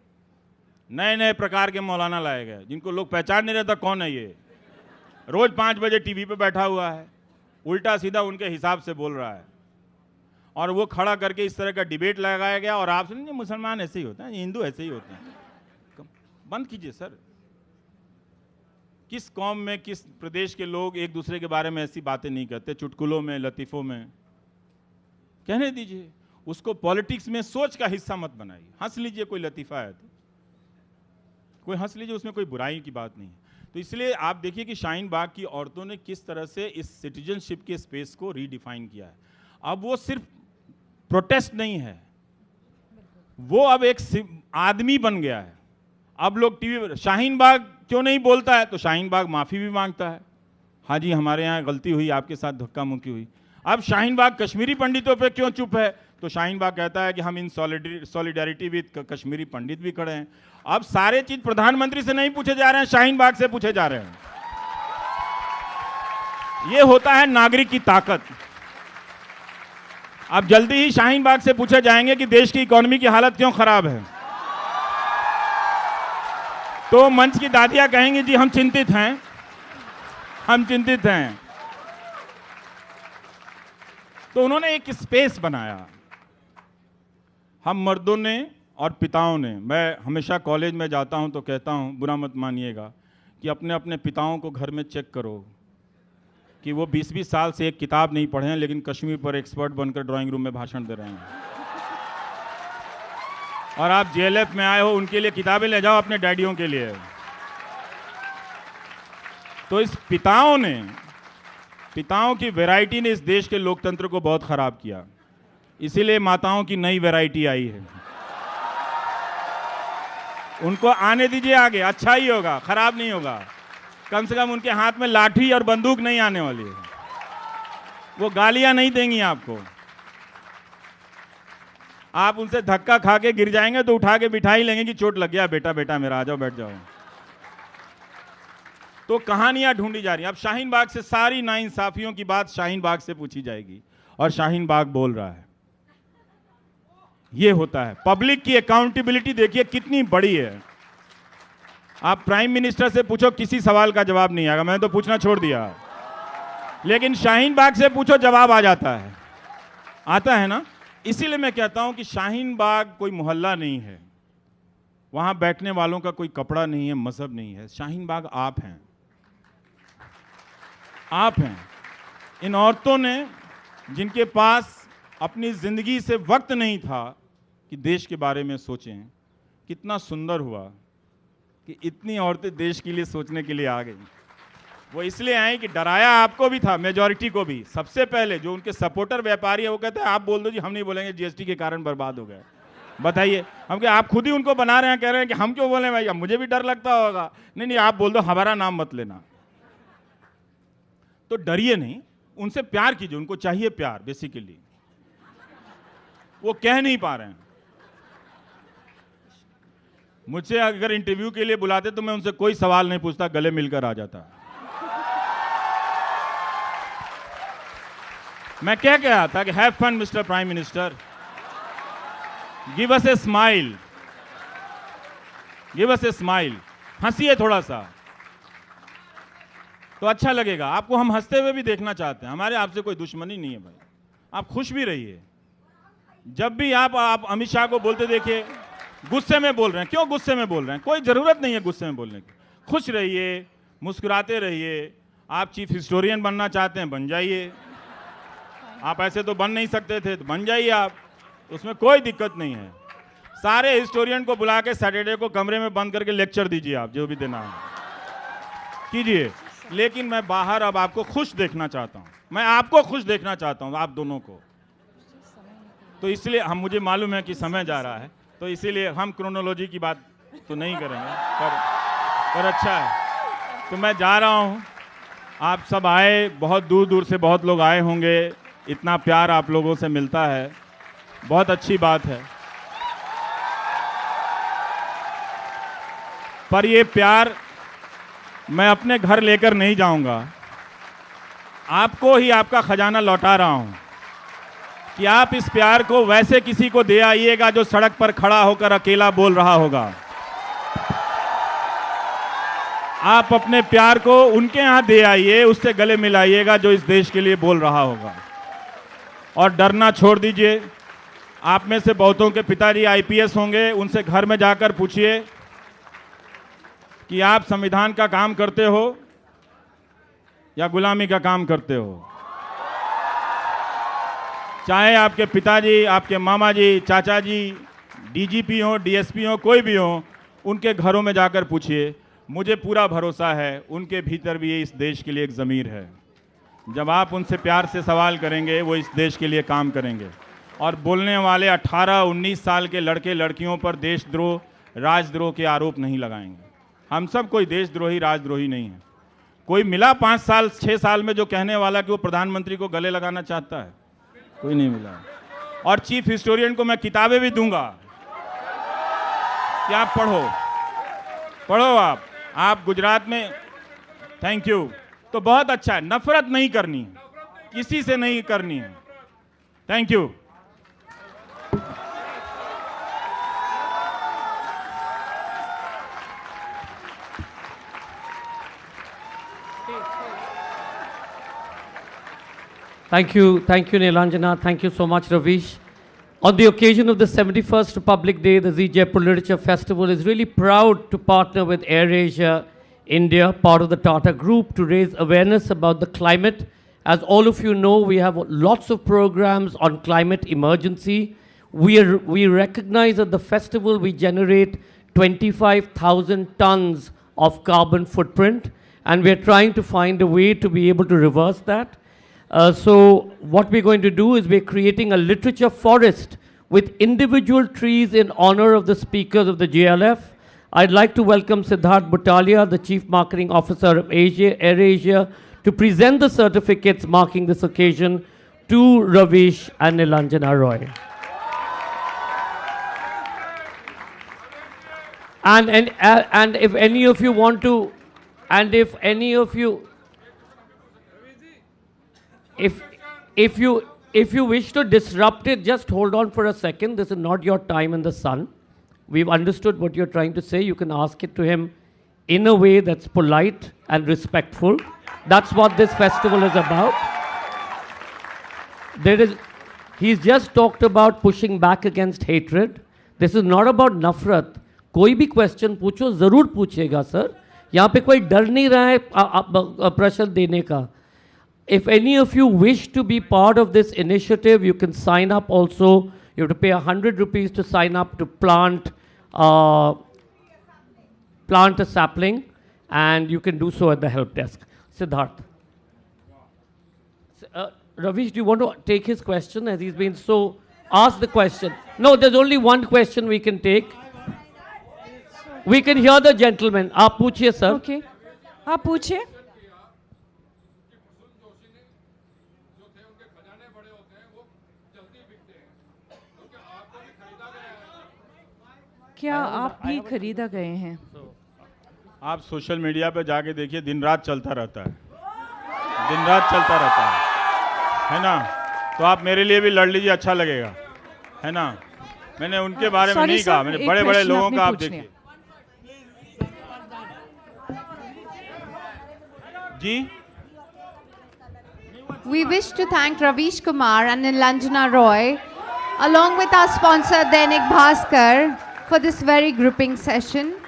नए नए प्रकार के मौलाना लाए गए, जिनको लोग पहचान नहीं रहता कौन है ये। रोज 5 बजे टीवी पे बैठा हुआ है, उल्टा सीधा उनके हिसाब से बोल रहा है, और वो खड़ा करके इस तरह का डिबेट लगाया गया। और आप सुनिए, मुसलमान ऐसे ही होते हैं, हिंदू ऐसे ही होते हैं। बंद कीजिए सर। किस कौम में, किस प्रदेश के लोग एक दूसरे के बारे में ऐसी बातें नहीं करते, चुटकुलों में, लतीफ़ों में? कहने दीजिए उसको। पॉलिटिक्स में सोच का हिस्सा मत बनाइए। हंस लीजिए, कोई लतीफ़ा है तो कोई हंस लीजिए, उसमें कोई बुराई की बात नहीं है। तो इसलिए आप देखिए कि शाहीन बाग की औरतों ने किस तरह से इस सिटीजनशिप के स्पेस को रीडिफाइन किया है। अब वो सिर्फ प्रोटेस्ट नहीं है, वो अब एक आदमी बन गया है। अब लोग टीवी पर शाहीन बाग क्यों नहीं बोलता है, तो शाहीन बाग माफ़ी भी मांगता है। हाँ जी, हमारे यहाँ गलती हुई, आपके साथ धक्का मुक्की हुई। अब शाहीन बाग कश्मीरी पंडितों पे क्यों चुप है, तो शाहीन बाग कहता है कि हम इन सॉलिडेरिटी विद कश्मीरी पंडित भी खड़े हैं। अब सारे चीज प्रधानमंत्री से नहीं पूछे जा रहे हैं, शाहीन बाग से पूछे जा रहे हैं। ये होता है नागरिक की ताकत। अब जल्दी ही शाहीन बाग से पूछे जाएंगे कि देश की इकोनॉमी की हालत क्यों खराब है, तो मंच की दादियां कहेंगी जी हम चिंतित हैं, हम चिंतित हैं। तो उन्होंने एक स्पेस बनाया, हम मर्दों ने और पिताओं ने। मैं हमेशा कॉलेज में जाता हूं तो कहता हूं, बुरा मत मानिएगा, कि अपने अपने पिताओं को घर में चेक करो कि वो 20-20 साल से एक किताब नहीं पढ़े हैं, लेकिन कश्मीर पर एक्सपर्ट बनकर ड्राइंग रूम में भाषण दे रहे हैं। और आप जेएलएफ में आए हो, उनके लिए किताबें ले जाओ अपने डैडियों के लिए। तो इस पिताओं की वैरायटी ने इस देश के लोकतंत्र को बहुत खराब किया। इसीलिए माताओं की नई वैरायटी आई है। उनको आने दीजिए आगे, अच्छा ही होगा, खराब नहीं होगा। कम से कम उनके हाथ में लाठी और बंदूक नहीं आने वाली है, वो गालियां नहीं देंगी आपको। आप उनसे धक्का खा के गिर जाएंगे तो उठा के बिठा ही लेंगे कि चोट लग गया बेटा, बेटा मेरा, आ जाओ बैठ जाओ। तो कहानियां ढूंढी जा रही हैं। अब शाहीन बाग से सारी नाइंसाफियों की बात शाहीन बाग से पूछी जाएगी, और शाहीन बाग बोल रहा है। ये होता है पब्लिक की अकाउंटेबिलिटी। देखिए कितनी बड़ी है। आप प्राइम मिनिस्टर से पूछो, किसी सवाल का जवाब नहीं आएगा, मैंने तो पूछना छोड़ दिया। लेकिन शाहीन बाग से पूछो, जवाब आ जाता है, आता है ना। इसीलिए मैं कहता हूं कि शाहीन बाग कोई मोहल्ला नहीं है, वहां बैठने वालों का कोई कपड़ा नहीं है, मजहब नहीं है। शाहीन बाग आप हैं, आप हैं। इन औरतों ने, जिनके पास अपनी जिंदगी से वक्त नहीं था कि देश के बारे में सोचें, कितना सुंदर हुआ कि इतनी औरतें देश के लिए सोचने के लिए आ गई। वो इसलिए आए कि डराया आपको भी था, मेजॉरिटी को भी। सबसे पहले जो उनके सपोर्टर व्यापारी है वो कहते हैं आप बोल दो जी, हम नहीं बोलेंगे, जीएसटी के कारण बर्बाद हो गए। बताइए, हम क्या आप खुद ही उनको बना रहे हैं, कह रहे हैं कि हम क्यों बोले भाई, अब मुझे भी डर लगता होगा। नहीं नहीं, आप बोल दो, हमारा नाम मत लेना। तो डरिए नहीं, उनसे प्यार कीजिए, उनको चाहिए प्यार बेसिकली, वो कह नहीं पा रहे हैं। मुझसे अगर इंटरव्यू के लिए बुलाते तो मैं उनसे कोई सवाल नहीं पूछता, गले मिलकर आ जाता। मैं क्या कहा था कि have fun mister prime minister, give us a smile, give us a smile, हंसिए थोड़ा सा तो अच्छा लगेगा आपको। हम हंसते हुए भी देखना चाहते हैं, हमारे आपसे कोई दुश्मनी नहीं है भाई, आप खुश भी रहिए। जब भी आप अमित शाह को बोलते देखिए गुस्से में बोल रहे हैं, क्यों गुस्से में बोल रहे हैं, कोई जरूरत नहीं है गुस्से में बोलने की। खुश रहिए, मुस्कुराते रहिए। आप चीफ हिस्टोरियन बनना चाहते हैं, बन जाइए। आप ऐसे तो बन नहीं सकते थे, तो बन जाइए आप, उसमें कोई दिक्कत नहीं है। सारे हिस्टोरियन को बुला के सैटरडे को कमरे में बंद करके लेक्चर दीजिए, आप जो भी देना है कीजिए। लेकिन मैं बाहर अब आपको खुश देखना चाहता हूं, मैं आपको खुश देखना चाहता हूं, आप दोनों को। तो इसलिए हम, मुझे मालूम है कि समय जा रहा है, तो इसीलिए हम क्रोनोलॉजी की बात तो नहीं करेंगे, पर अच्छा है। तो मैं जा रहा हूं, आप सब आए, बहुत दूर दूर से बहुत लोग आए होंगे, इतना प्यार आप लोगों से मिलता है, बहुत अच्छी बात है। पर ये प्यार मैं अपने घर लेकर नहीं जाऊंगा, आपको ही आपका खजाना लौटा रहा हूं कि आप इस प्यार को वैसे किसी को दे आइएगा जो सड़क पर खड़ा होकर अकेला बोल रहा होगा। आप अपने प्यार को उनके यहां दे आइए, उससे गले मिलाइएगा जो इस देश के लिए बोल रहा होगा। और डरना छोड़ दीजिए। आप में से बहुतों के पिताजी आईपीएस होंगे, उनसे घर में जाकर पूछिए कि आप संविधान का काम करते हो या गुलामी का काम करते हो। चाहे आपके पिताजी, आपके मामा जी, चाचा जी डीजीपी हो, डीएसपी हो, कोई भी हो, उनके घरों में जाकर पूछिए। मुझे पूरा भरोसा है उनके भीतर भी इस देश के लिए एक ज़मीर है। जब आप उनसे प्यार से सवाल करेंगे, वो इस देश के लिए काम करेंगे। और बोलने वाले 18-19 साल के लड़के लड़कियों पर देशद्रोह, राजद्रोह के आरोप नहीं लगाएंगे। हम सब कोई देशद्रोही, राजद्रोही नहीं है। कोई मिला 5 साल 6 साल में जो कहने वाला कि वो प्रधानमंत्री को गले लगाना चाहता है? कोई नहीं मिला। और चीफ हिस्टोरियन को मैं किताबें भी दूंगा कि आप पढ़ो आप गुजरात में। Thank you. तो बहुत अच्छा है, नफरत नहीं करनी है, किसी से नहीं करनी है। Thank you. Thank you, Nilanjana. Thank you so much, Ravish. On the occasion of the 71st Republic Day, the Zee Jaipur Literature Festival is really proud to partner with AirAsia India, part of the Tata Group, to raise awareness about the climate. As all of you know, we have lots of programs on climate emergency. We recognize at the festival we generate 25,000 tons of carbon footprint, and we're trying to find a way to be able to reverse that. So what we're going to do is we're creating a literature forest with individual trees in honor of the speakers of the JLF. I'd like to welcome Siddharth Butalia, the Chief Marketing Officer of AirAsia, to present the certificates marking this occasion to Ravish and Nilanjana Roy. And if any of you want to, and if any of you, if you wish to disrupt it, just hold on for a second. This is not your time in the sun. We've understood what you're trying to say. You can ask it to him in a way that's polite and respectful. That's what this festival is about. He's just talked about pushing back against hatred. This is not about nafrat. कोई भी क्वेश्चन पूछो, जरूर पूछेगा सर। यहाँ पे कोई डर नहीं रहा है प्रश्न देने का। If any of you wish to be part of this initiative, you can sign up also. You have to pay 100 rupees to sign up to plant a sapling, and you can do so at the help desk. Siddharth. Ravish, do you want to take his question as he's been so... Ask the question. No, there's only one question we can take. We can hear the gentleman. आप पूछिए sir. Okay. आप पूछिए. क्या आप भी खरीदा गए हैं? आप सोशल मीडिया पे जाके देखिए, दिन रात चलता रहता है, दिन रात चलता रहता है ना? तो आप मेरे लिए भी लड़ लीजिए, अच्छा लगेगा, है ना? मैंने उनके बारे में नहीं कहा, मैंने बड़े बड़े लोगों का आप देखिए जी. We wish to thank Ravish Kumar and Nilanjana Roy, along with our sponsor Dainik Bhaskar, for this very gripping session.